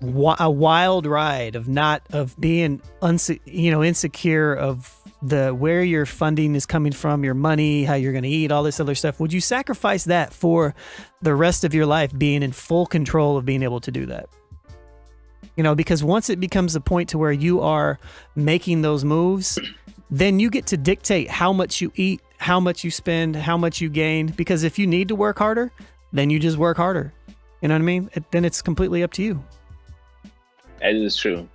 a wild ride of being insecure of where your funding is coming from, your money, how you're going to eat, all this other stuff? Would you sacrifice that for the rest of your life being in full control of being able to do that? Because once it becomes a point to where you are making those moves, then you get to dictate how much you eat, how much you spend, how much you gain. Because if you need to work harder, then you just work harder. You know what I mean? Then it's completely up to you. That is true.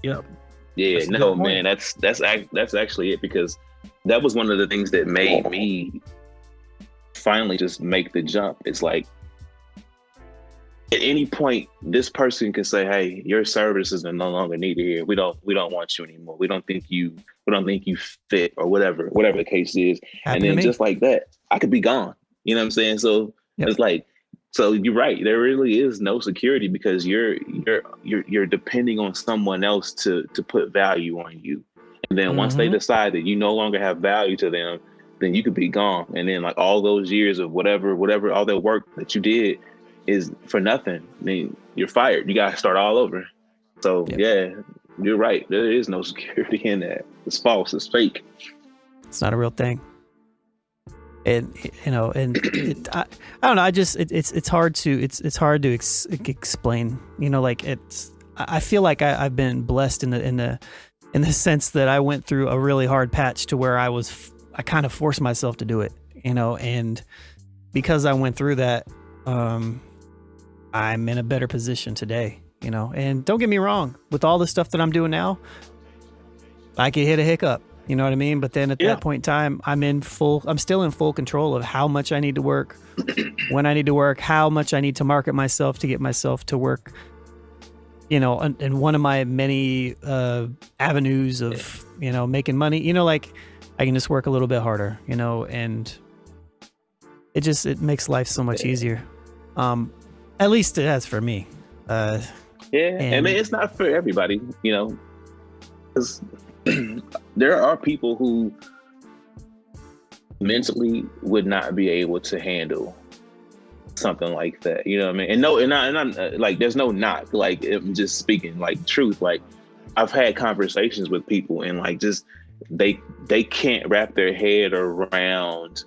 Yep. Yeah, no, man, that's actually it, because that was one of the things that made me finally just make the jump. It's like, at any point, this person can say, "Hey, your services are no longer needed here. We don't want you anymore. We don't think you fit," or whatever the case is. And then just like that, I could be gone. You know what I'm saying? So it's like, so you're right. There really is no security, because you're depending on someone else to put value on you. And then once they decide that you no longer have value to them, then you could be gone. And then like all those years of whatever, all that work that you did is for nothing. I mean, you're fired. You got to start all over. So yeah, you're right. There is no security in that. It's false. It's fake. It's not a real thing. And I don't know. It's hard to explain. You know, like I feel like I've been blessed in the sense that I went through a really hard patch to where I kind of forced myself to do it. You know, and because I went through that, I'm in a better position today. You know, and don't get me wrong, with all the stuff that I'm doing now, I could hit a hiccup. You know what I mean? But then at that point in time, I'm still in full control of how much I need to work, when I need to work, how much I need to market myself to get myself to work, you know, and one of my many avenues of, you know, making money, you know, like I can just work a little bit harder, you know, and it makes life so much easier. At least it has for me. I mean, it's not for everybody, you know, 'cause there are people who mentally would not be able to handle something like that. You know what I mean? And I'm like, there's no knock. Like, I'm just speaking like truth. Like, I've had conversations with people, and like, just they can't wrap their head around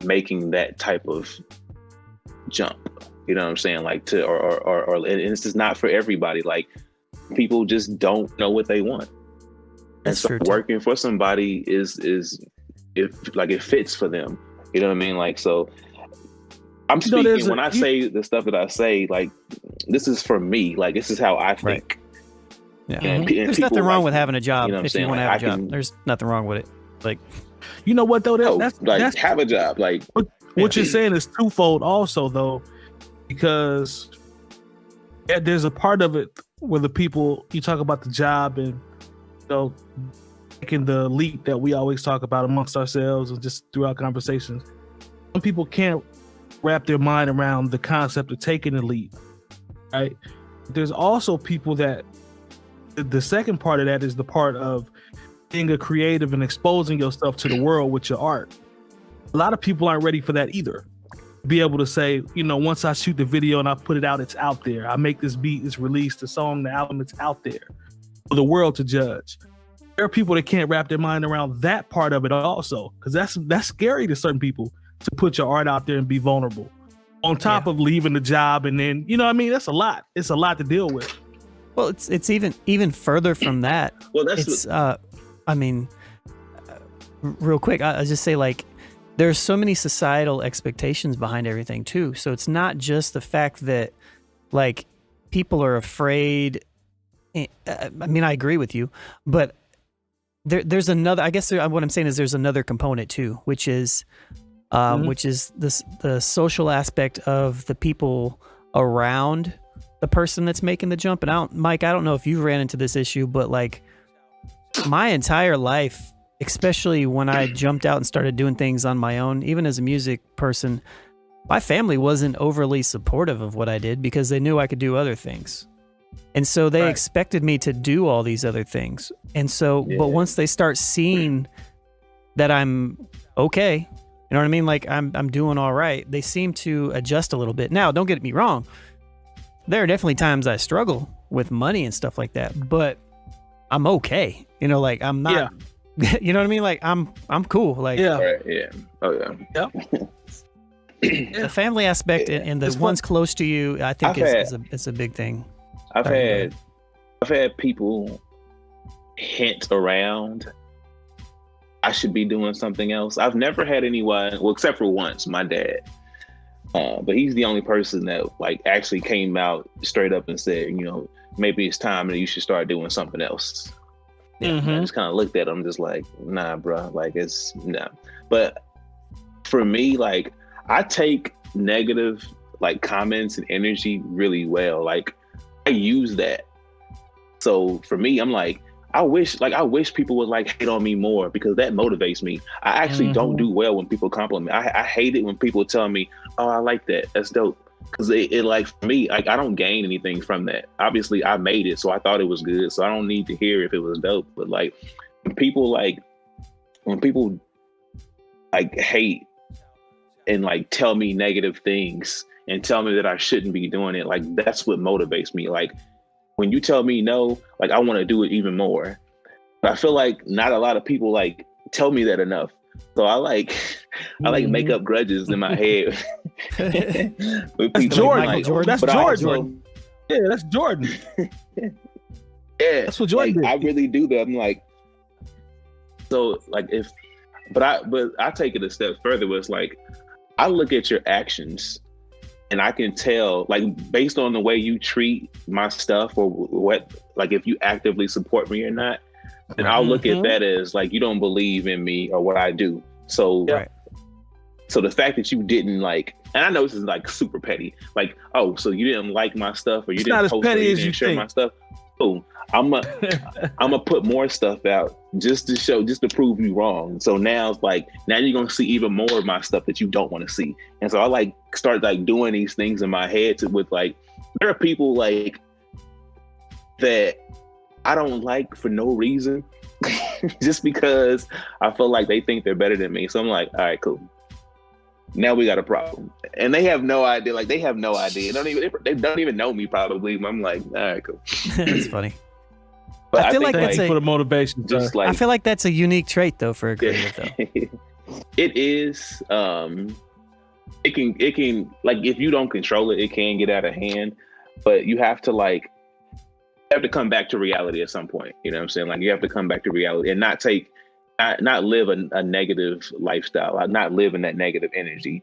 making that type of jump. You know what I'm saying? Like, and it's just not for everybody. Like, people just don't know what they want. And so working for somebody is it fits for them. You know what I mean? Like, so I'm speaking when I say the stuff that I say, like, this is for me. Like, this is how I think. Right. Yeah. And there's nothing wrong with having a job. You know if you want to have a job, there's nothing wrong with it. Like, you know what though? That's have a job. Like, what you're saying is twofold also though, because there's a part of it where the people, you talk about the job and, you know, taking the leap that we always talk about amongst ourselves and just throughout conversations. Some people can't wrap their mind around the concept of taking a leap, right? There's also people that the second part of that is the part of being a creative and exposing yourself to the world with your art. A lot of people aren't ready for that either. Be able to say, you know, once I shoot the video and I put it out, it's out there. I make this beat, it's released, the song, the album, it's out there for the world to judge. There are people that can't wrap their mind around that part of it also, because that's scary to certain people, to put your art out there and be vulnerable on top of leaving the job. And then, you know what I mean? That's a lot. It's a lot to deal with. Well, it's even further from that. Well, that's I mean, real quick, I'll just say, like, there's so many societal expectations behind everything too. So it's not just the fact that, like, people are afraid. I mean, I agree with you, but there's another, I guess what I'm saying is there's another component too, which is the social aspect of the people around the person that's making the jump. And Mike, I don't know if you ran into this issue, but like my entire life, especially when I jumped out and started doing things on my own, even as a music person, my family wasn't overly supportive of what I did because they knew I could do other things. And so they expected me to do all these other things. And so, but once they start seeing that I'm okay, you know what I mean? Like I'm doing all right. They seem to adjust a little bit. Now, don't get me wrong. There are definitely times I struggle with money and stuff like that, but I'm okay. You know, like I'm not, you know what I mean? Like I'm cool. Like, the family aspect and the ones close to you, I think is a big thing. I've had people hint around I should be doing something else. I've never had anyone, well, except for once, my dad. But he's the only person that like actually came out straight up and said, you know, maybe it's time and you should start doing something else. Yeah, I just kind of looked at him, just like, nah, bro, like it's nah. But for me, like I take negative like comments and energy really well. Like I use that. So for me, I'm like, I wish people would like hate on me more because that motivates me. I actually don't do well when people compliment me. I hate it when people tell me, oh, I like that. That's dope. Because it like for me, like I don't gain anything from that. Obviously I made it, so I thought it was good. So I don't need to hear if it was dope. But like when people like hate and like tell me negative things and tell me that I shouldn't be doing it, like that's what motivates me. Like when you tell me no, like I want to do it even more. But I feel like not a lot of people like tell me that enough. So I like make up grudges in my head. That's Jordan. Like, Jordan. That's Jordan. Yeah, that's Jordan. Yeah, that's what Jordan did. I really do that. I'm like, so like but I take it a step further. Was like I look at your actions. And I can tell, like, based on the way you treat my stuff or what, like, if you actively support me or not, then I'll look at that as, like, you don't believe in me or what I do. So, so the fact that you didn't, like, and I know this is, like, super petty. Like, oh, so you didn't like my stuff or you didn't post or you didn't share my stuff? Boom. I'm gonna put more stuff out just to prove you wrong. So now it's like, now you're gonna see even more of my stuff that you don't want to see. And so I like start like doing these things in my head with like, there are people like that I don't like for no reason, just because I feel like they think they're better than me. So I'm like, all right, cool. Now we got a problem. And they have no idea. Like they have no idea. They don't even know me probably. I'm like, all right, cool. That's funny. But I feel like that's for the motivation. Just like, I feel like that's a unique trait though for a creative though. It is. It can like if you don't control it, it can get out of hand. But you have to come back to reality at some point. You know what I'm saying? Like you have to come back to reality and not live a negative lifestyle, not live in that negative energy.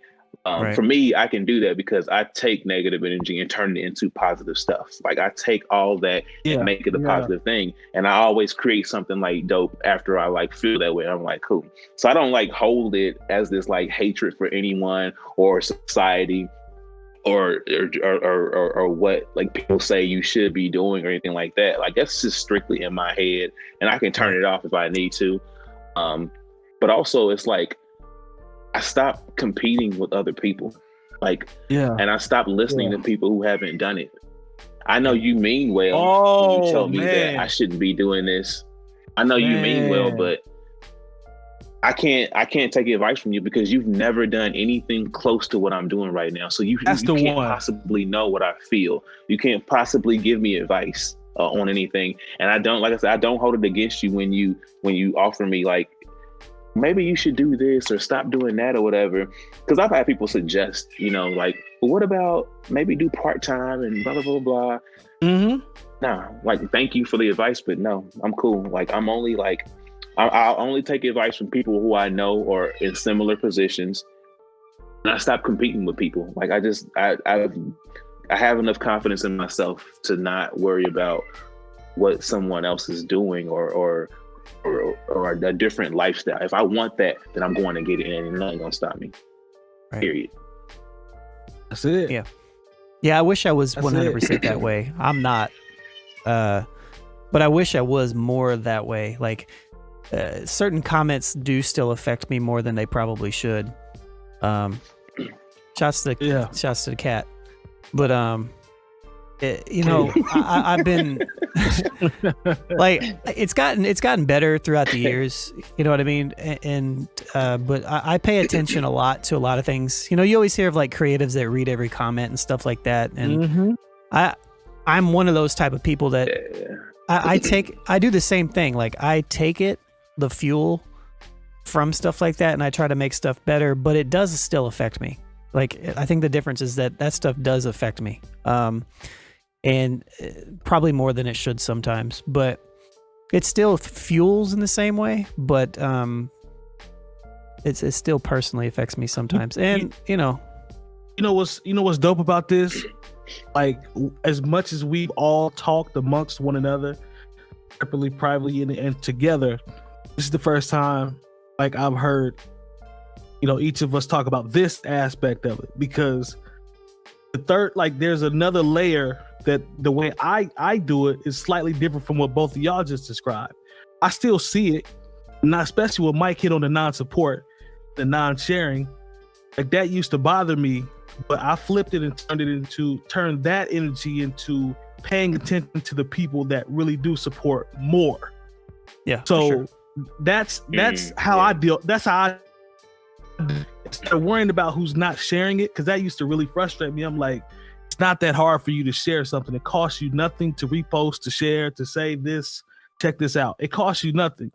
For me, I can do that because I take negative energy and turn it into positive stuff. Like I take all that and make it a positive thing. And I always create something like dope after I like feel that way. I'm like, cool. So I don't like hold it as this like hatred for anyone or society or what like people say you should be doing or anything like that. Like that's just strictly in my head and I can turn it off if I need to. But also it's like I stopped competing with other people, and I stopped listening to people who haven't done it. I know you mean well when you tell me that I shouldn't be doing this. I know you mean well, but I can't take advice from you because you've never done anything close to what I'm doing right now. So you can't possibly know what I feel. You can't possibly give me advice on anything. And I don't, like I said, I don't hold it against you when you offer me like, maybe you should do this or stop doing that or whatever. Because I've had people suggest, like, well, what about maybe do part-time and blah, blah, blah, blah. Nah, like, thank you for the advice, but no, I'm cool. Like, I'm only like, I'll only take advice from people who I know or in similar positions. And I stop competing with people. Like, I have enough confidence in myself to not worry about what someone else is doing or a different lifestyle. If I want that, then I'm going to get it and nothing gonna stop me. Right. Period. That's it. Yeah, I wish I was 100% that way. I'm not. But I wish I was more that way. Like certain comments do still affect me more than they probably should. Shouts to the cat. But I've been like it's gotten better throughout the years. You know what I mean? And but I pay attention a lot to a lot of things. You always hear of like creatives that read every comment and stuff like that. And I'm one of those type of people that I do the same thing. Like I take the fuel from stuff like that and I try to make stuff better, but it does still affect me. Like I think the difference is that stuff does affect me. And probably more than it should sometimes, but it still fuels in the same way, but it still personally affects me sometimes. And you know what's dope about this like as much as we've all talked amongst one another, separately, privately, and together, this is the first time like I've heard, each of us talk about this aspect of it, because the third, like there's another layer that the way I do it is slightly different from what both of y'all just described. I still see it, not especially when Mike hit on the non-support, the non-sharing. Like that used to bother me, but I flipped it and turned that energy into paying attention to the people that really do support more. Yeah. So sure. that's how I deal. That's how I, instead of worrying about who's not sharing it, because that used to really frustrate me. I'm like, it's not that hard for you to share something. It costs you nothing to repost, to share, to say this, check this out. It costs you nothing.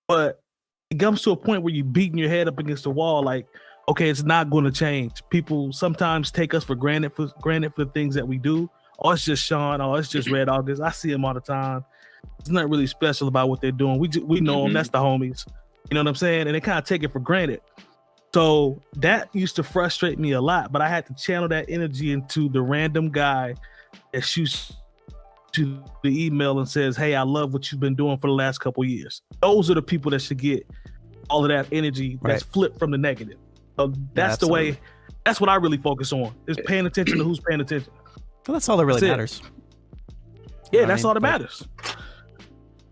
But it comes to a point where you're beating your head up against the wall, like, okay, it's not going to change. People sometimes take us for granted for the things that we do. Oh, it's just Sean. Oh, it's just Red August. I see them all the time. It's not really special about what they're doing. We know them. That's the homies. You know what I'm saying? And they kind of take it for granted. So that used to frustrate me a lot, but I had to channel that energy into the random guy that shoots to the email and says, hey, I love what you've been doing for the last couple of years. Those are the people that should get all of that energy that's flipped from the negative. So that's the way, that's what I really focus on, is paying attention to who's paying attention. Well, that's all that really matters. Yeah, that's all that matters.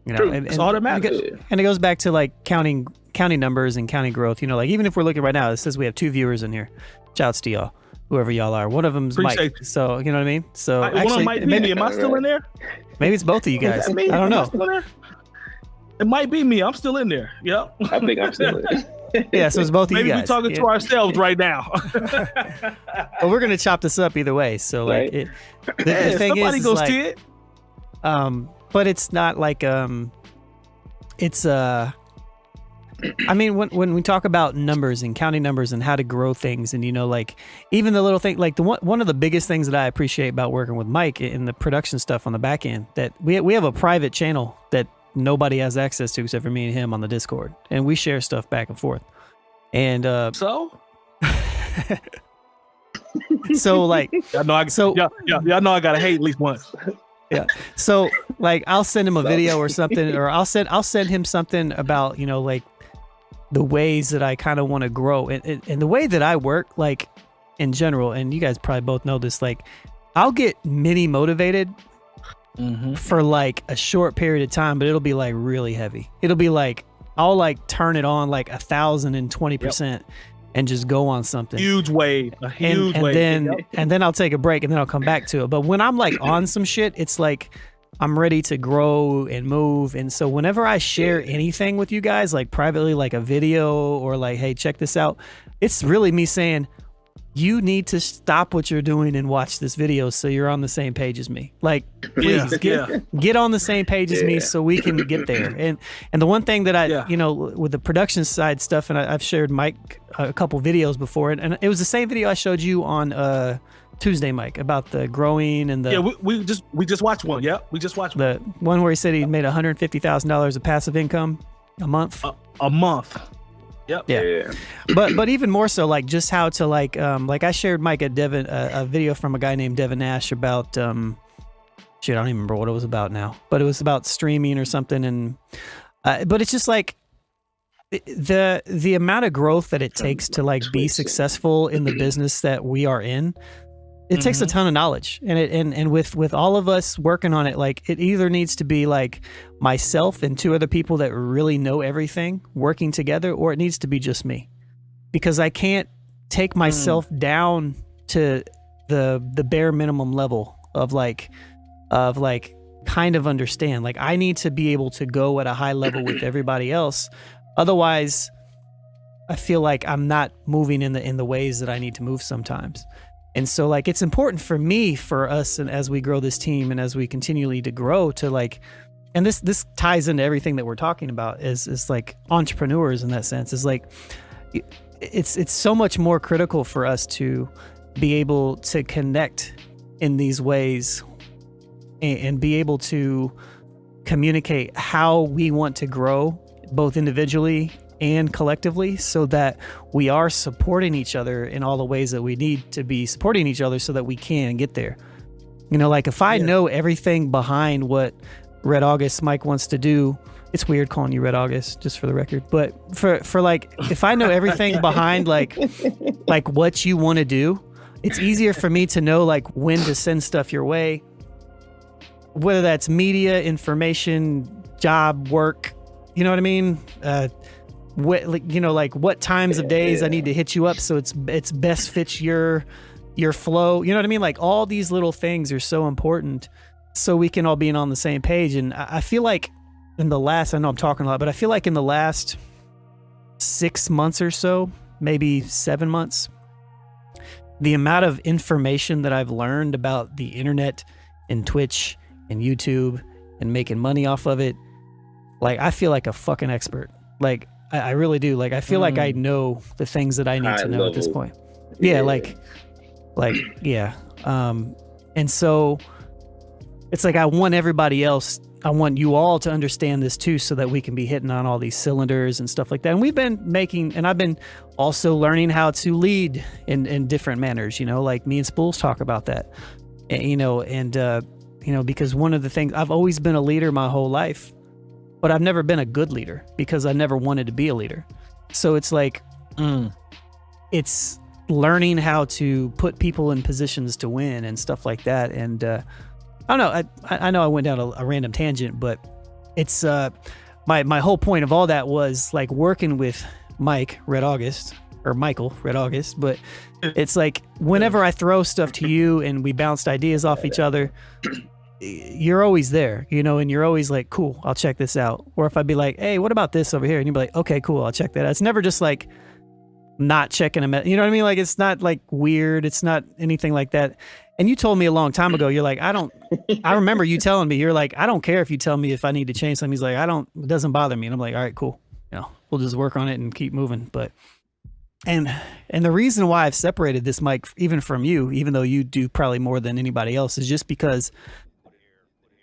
That's all that matters. And it goes back to like counting numbers and counting growth. Like even if we're looking right now, it says we have 2 viewers in here. Shouts to y'all, whoever y'all are. One of them's Mike. You. So you know what I mean. So actually, one might be, am I still in there? Maybe it's both of you guys. I don't know. It might be me. I'm still in there. Yep. I think I'm still in there. Yeah, so it's both of you guys. Maybe we're talking to ourselves right now. Well, we're gonna chop this up either way. So like, the thing somebody is, goes like, to it. But it's not like it's I mean, when we talk about numbers and counting numbers and how to grow things, and like even the little thing, like one of the biggest things that I appreciate about working with Mike in the production stuff on the back end, that we have a private channel that nobody has access to except for me and him on the Discord, and we share stuff back and forth. And so like y'all know I gotta hate at least once. Yeah. So like I'll send him a video or something, or I'll send him something about, like the ways that I kind of want to grow, and the way that I work, like in general, and you guys probably both know this, like I'll get mini motivated for like a short period of time, but it'll be like really heavy. It'll be like I'll like turn it on like 1,020% and just go on something. Huge wave, huge wave. And then I'll take a break and then I'll come back to it. But when I'm like on some shit, it's like I'm ready to grow and move. And so whenever I share anything with you guys, like privately, like a video or like, hey, check this out, it's really me saying, you need to stop what you're doing and watch this video so you're on the same page as me. Like, please get on the same page as me so we can get there. And the one thing that I, with the production side stuff, and I've shared Mike a couple videos before, and it was the same video I showed you on Tuesday, Mike, about the growing and the... Yeah, we just watched one. Yeah, we just watched the one where he said he made $150,000 of passive income a month. A month. Yep. Yeah. But even more so, like just how to like I shared Mike a video from a guy named Devin Nash about I don't even remember what it was about now, but it was about streaming or something, and but it's just like the amount of growth that it takes to like be successful in the business that we are in. It takes a ton of knowledge, and with all of us working on it, like it either needs to be like myself and 2 other people that really know everything working together, or it needs to be just me, because I can't take myself down to the bare minimum level of like kind of understand. Like I need to be able to go at a high level with everybody else, otherwise I feel like I'm not moving in the ways that I need to move sometimes. And so like it's important for us, and as we grow this team and as we continually to grow, to like, and this ties into everything that we're talking about is like entrepreneurs in that sense, is like it's so much more critical for us to be able to connect in these ways and be able to communicate how we want to grow both individually and collectively, so that we are supporting each other in all the ways that we need to be supporting each other so that we can get there. You know, like if I know everything behind what Red August Mike wants to do, it's weird calling you Red August, just for the record, but for like, if I know everything behind like what you want to do, it's easier for me to know like when to send stuff your way, whether that's media, information, job, work, you know what I mean? What times of days I need to hit you up so it's best fits your flow. You know what I mean? Like all these little things are so important so we can all be on the same page. And I feel like I know I'm talking a lot, but I feel like in the last 6 months or so, maybe 7 months, the amount of information that I've learned about the internet and Twitch and YouTube and making money off of it, like I feel like a fucking expert. Like I really do. Like I feel like I know the things that I need to know at this point. Yeah, yeah. And so it's like I want you all to understand this too, so that we can be hitting on all these cylinders and stuff like that. And I've been also learning how to lead in different manners, you know, like me and Spools talk about that, because one of the things, I've always been a leader my whole life, but I've never been a good leader because I never wanted to be a leader. So it's like, it's learning how to put people in positions to win and stuff like that. And, I don't know. I know I went down a random tangent, but it's my whole point of all that was like working with Michael Red August. But it's like whenever I throw stuff to you and we bounced ideas off each other, you're always there, you know, and you're always like, cool, I'll check this out. Or if I'd be like, hey, what about this over here? And you'd be like, okay, cool, I'll check that out. It's never just like not checking them out. You know what I mean? Like it's not like weird. It's not anything like that. And you told me a long time ago, you're like, I remember you telling me, you're like, I don't care if you tell me if I need to change something. He's like, it doesn't bother me. And I'm like, all right, cool. You know, we'll just work on it and keep moving. But, and the reason why I've separated this mic even from you, even though you do probably more than anybody else, is just because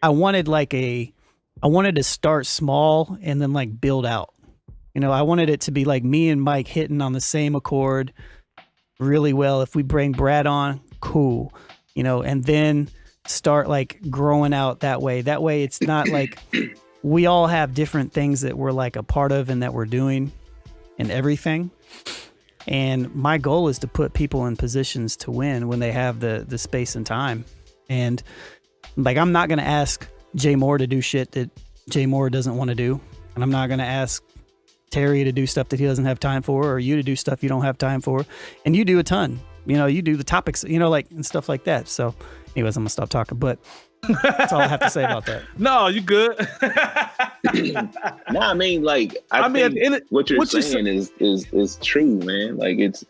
I wanted to start small and then like build out. You know, I wanted it to be like me and Mike hitting on the same accord really well. If we bring Brad on, cool. You know, and then start like growing out that way. That way it's not like we all have different things that we're like a part of and that we're doing and everything. And my goal is to put people in positions to win when they have the space and time. And like, I'm not going to ask Jay Moore to do shit that Jay Moore doesn't want to do. And I'm not going to ask Terry to do stuff that he doesn't have time for, or you to do stuff you don't have time for. And you do a ton. You know, you do the topics, you know, like, and stuff like that. So anyways, I'm gonna stop talking, but that's all I have to say about that. No, you good. No, I mean, like, I think what you're saying is true, man. Like, it's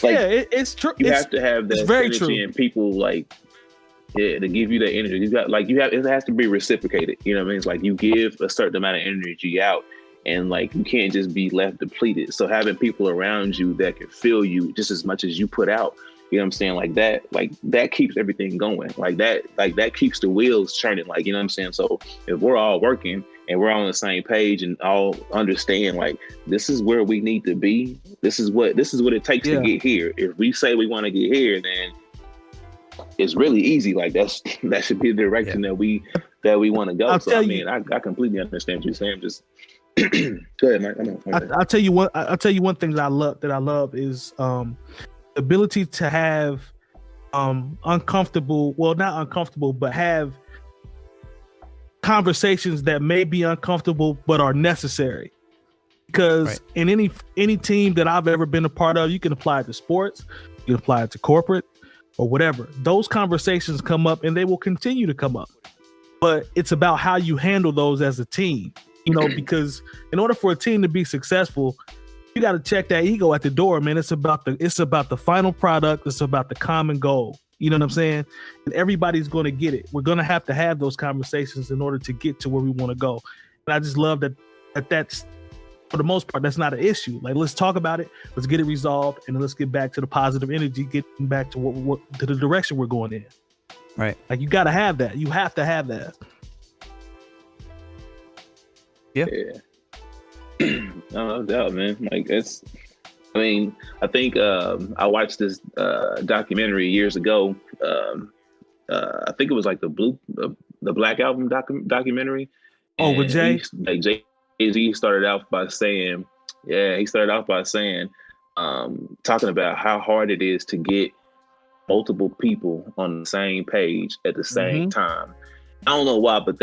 like, it's true. You have to have that energy and people like, to give you that energy. It has to be reciprocated. You know what I mean? It's like you give a certain amount of energy out, and like you can't just be left depleted. So having people around you that can fill you just as much as you put out, you know what I'm saying? Like that keeps everything going. Like that keeps the wheels turning. Like, you know what I'm saying? So if we're all working and we're all on the same page and all understand, like, this is where we need to be. This is what it takes to get here. If we say we want to get here, then it's really easy. Like that should be the direction that we want to go. I completely understand what you're saying. Just go ahead, Mike. I'll tell you one thing that I love is the ability to have not uncomfortable, but have conversations that may be uncomfortable but are necessary. Because in any team that I've ever been a part of, you can apply it to sports, you can apply it to corporate or whatever. Those conversations come up and they will continue to come up. But it's about how you handle those as a team. You know, because in order for a team to be successful, you got to check that ego at the door, man. It's about the final product. It's about the common goal. You know what I'm saying? And everybody's going to get it. We're going to have those conversations in order to get to where we want to go. And I just love that's, for the most part, that's not an issue. Like, let's talk about it. Let's get it resolved. And then let's get back to the positive energy, getting back to to the direction we're going in. Right. Like, you got to have that. You have to have that. Yeah. No doubt, man. Like I mean, I think I watched this documentary years ago. I think it was like the Black Album documentary. Oh, with Jay? Jay-Z started out by saying, talking about how hard it is to get multiple people on the same page at the same time. I don't know why, but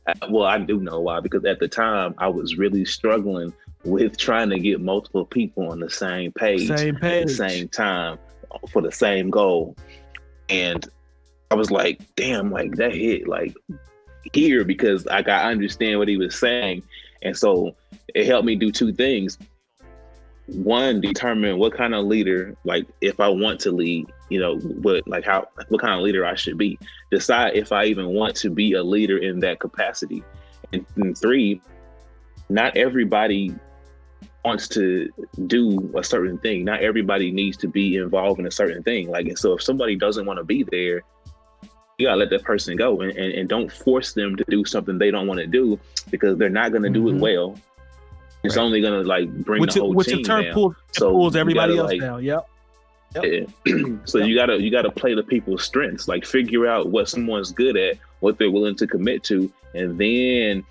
I do know why, because at the time I was really struggling with trying to get multiple people on the same page. At the same time for the same goal. And I was like, damn, like that hit like here, because I understand what he was saying. And so it helped me do two things. One, determine what kind of leader, like if I want to lead, what kind of leader I should be. Decide if I even want to be a leader in that capacity. And three, not everybody wants to do a certain thing. Not everybody needs to be involved in a certain thing. Like, and so if somebody doesn't want to be there, you gotta let that person go, and don't force them to do something they don't want to do, because they're not going to do it well. It's only going to like bring the whole team down. Pulls everybody else down. Yep. Yeah. So you gotta play the people's strengths. Like figure out what someone's good at, what they're willing to commit to, and then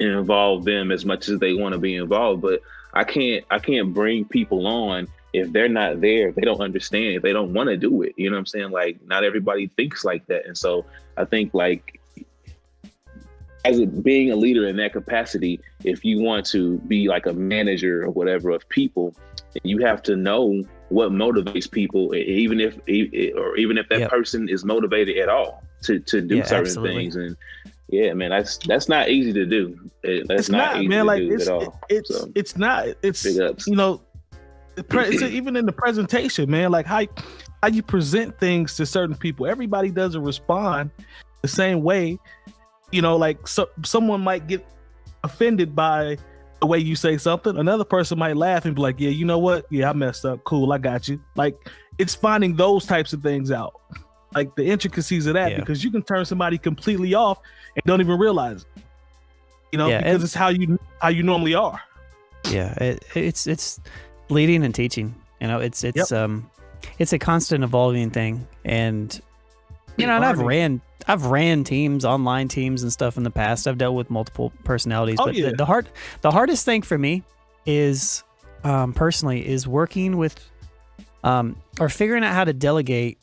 involve them as much as they want to be involved. But I can't bring people on if they're not there, if they don't understand, if they don't want to do it. You know what I'm saying? Like not everybody thinks like that. And so I think like being a leader in that capacity, if you want to be like a manager or whatever of people, you have to know what motivates people, even if that person is motivated at all to do certain things. And yeah, man, that's not easy to do. That's not easy to do at all. It's not. It's even in the presentation, man. Like how you present things to certain people. Everybody doesn't respond the same way. Like someone might get offended by the way you say something. Another person might laugh and be like, yeah, you know what? Yeah, I messed up. Cool, I got you. Like it's finding those types of things out. Like the intricacies of that, because you can turn somebody completely off and don't even realize it. Because it's how you normally are. Yeah, it's leading and teaching. It's a constant evolving thing. And and I've ran teams, online teams and stuff in the past. I've dealt with multiple personalities, but the hardest thing for me is personally is working with or figuring out how to delegate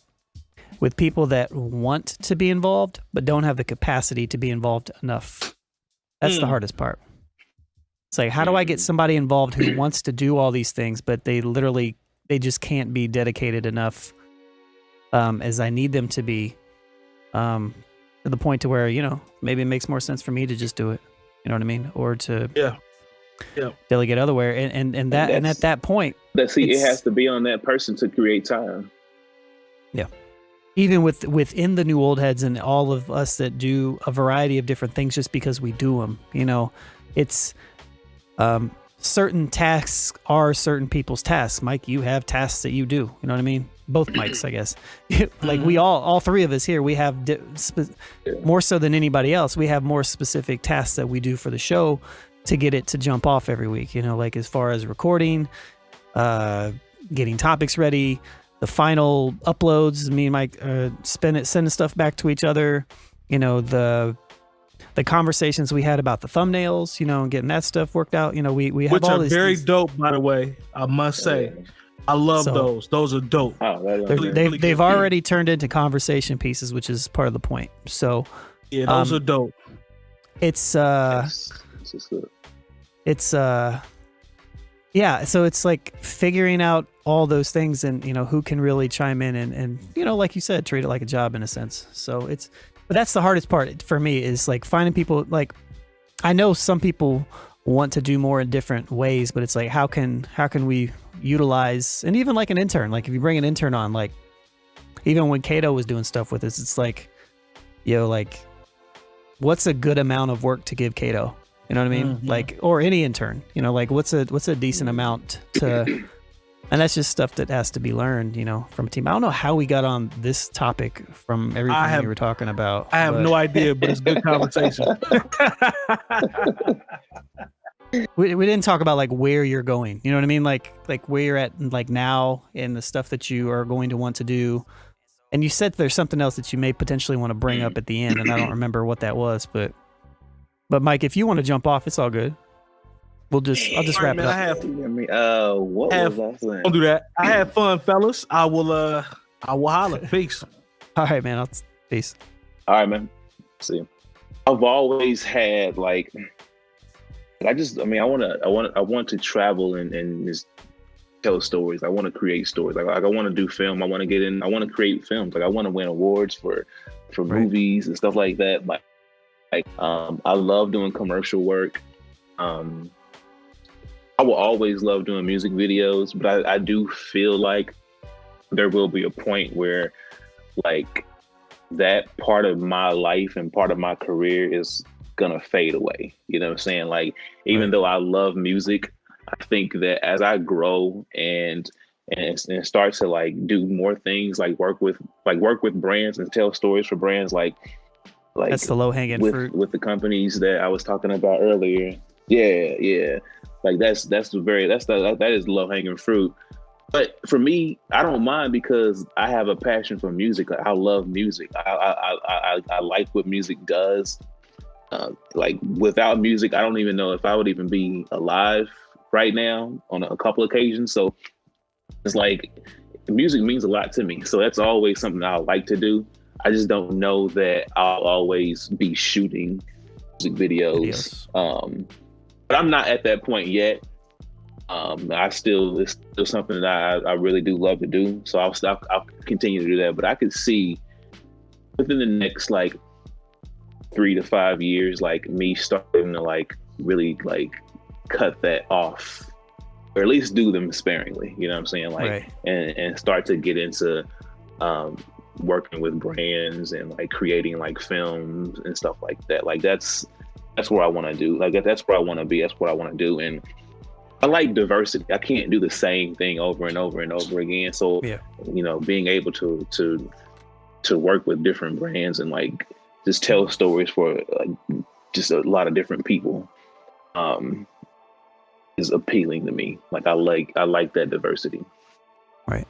with people that want to be involved but don't have the capacity to be involved enough. That's the hardest part. It's like, how do I get somebody involved who wants to do all these things, but they just can't be dedicated enough as I need them to be, to the point to where, maybe it makes more sense for me to just do it. You know what I mean? Or to delegate otherwhere. And at that point, it has to be on that person to create time. Yeah. Even within the new old heads and all of us that do a variety of different things just because we do them, it's certain tasks are certain people's tasks. Mike, you have tasks that you do. You know what I mean? Both Mikes, I guess. Like we all three of us here, we have more so than anybody else. We have more specific tasks that we do for the show to get it to jump off every week. Like as far as recording, getting topics ready, the final uploads, me and Mike sending stuff back to each other, the conversations we had about the thumbnails, and getting that stuff worked out. We have which all are these very things. Dope, by the way. I must say, I love those. Those are dope. They've already turned into conversation pieces, which is part of the point. So yeah, those are dope. So it's like figuring out all those things and, who can really chime in and, like you said, treat it like a job in a sense. So but that's the hardest part for me is like finding people. Like I know some people want to do more in different ways, but it's like, how can we utilize, and even like an intern, like if you bring an intern on, like even when 𝐀𝐃 was doing stuff with us, it's like, like what's a good amount of work to give 𝐀𝐃? You know what I mean? Mm-hmm. Like, or any intern, like what's a decent amount to, and that's just stuff that has to be learned, from a team. I don't know how we got on this topic from everything we were talking about. I have no idea, but it's good conversation. we didn't talk about like where you're going. You know what I mean? Like where you're at like now and the stuff that you are going to want to do. And you said there's something else that you may potentially want to bring up at the end, and I don't remember what that was, but Mike, if you want to jump off, it's all good. I'll just wrap it up. What was I saying? Don't do that. I had fun, fellas. I will holler. Peace. All right, man. Peace. All right, man. See you. I've always had like, I want to travel and just tell stories. I want to create stories. Like I want to do film. I want to create films. Like I want to win awards for movies and stuff like that. But I love doing commercial work. I will always love doing music videos, but I do feel like there will be a point where like that part of my life and part of my career is gonna fade away. You know what I'm saying? Like, even though I love music, I think that as I grow and start to like do more things, like work with brands and tell stories for brands, like that's the low hanging fruit with the companies that I was talking about earlier. Yeah. Like that is low hanging fruit. But for me, I don't mind because I have a passion for music. I love music. I like what music does. Like without music, I don't even know if I would even be alive right now on a couple occasions. So it's like music means a lot to me. So that's always something I like to do. I just don't know that I'll always be shooting music videos. But I'm not at that point yet. It's still something that I really do love to do. So I'll continue to do that. But I could see within the next like 3 to 5 years, like me starting to like really like cut that off, or at least do them sparingly. You know what I'm saying? Like, and start to get into working with brands and like creating like films and stuff like that. Like that's where I want to do. Like that's where I want to be. That's what I want to do. And I like diversity. I can't do the same thing over and over and over again. So, you know, being able to work with different brands and like just tell stories for like just a lot of different people is appealing to me. Like I like that diversity. Right.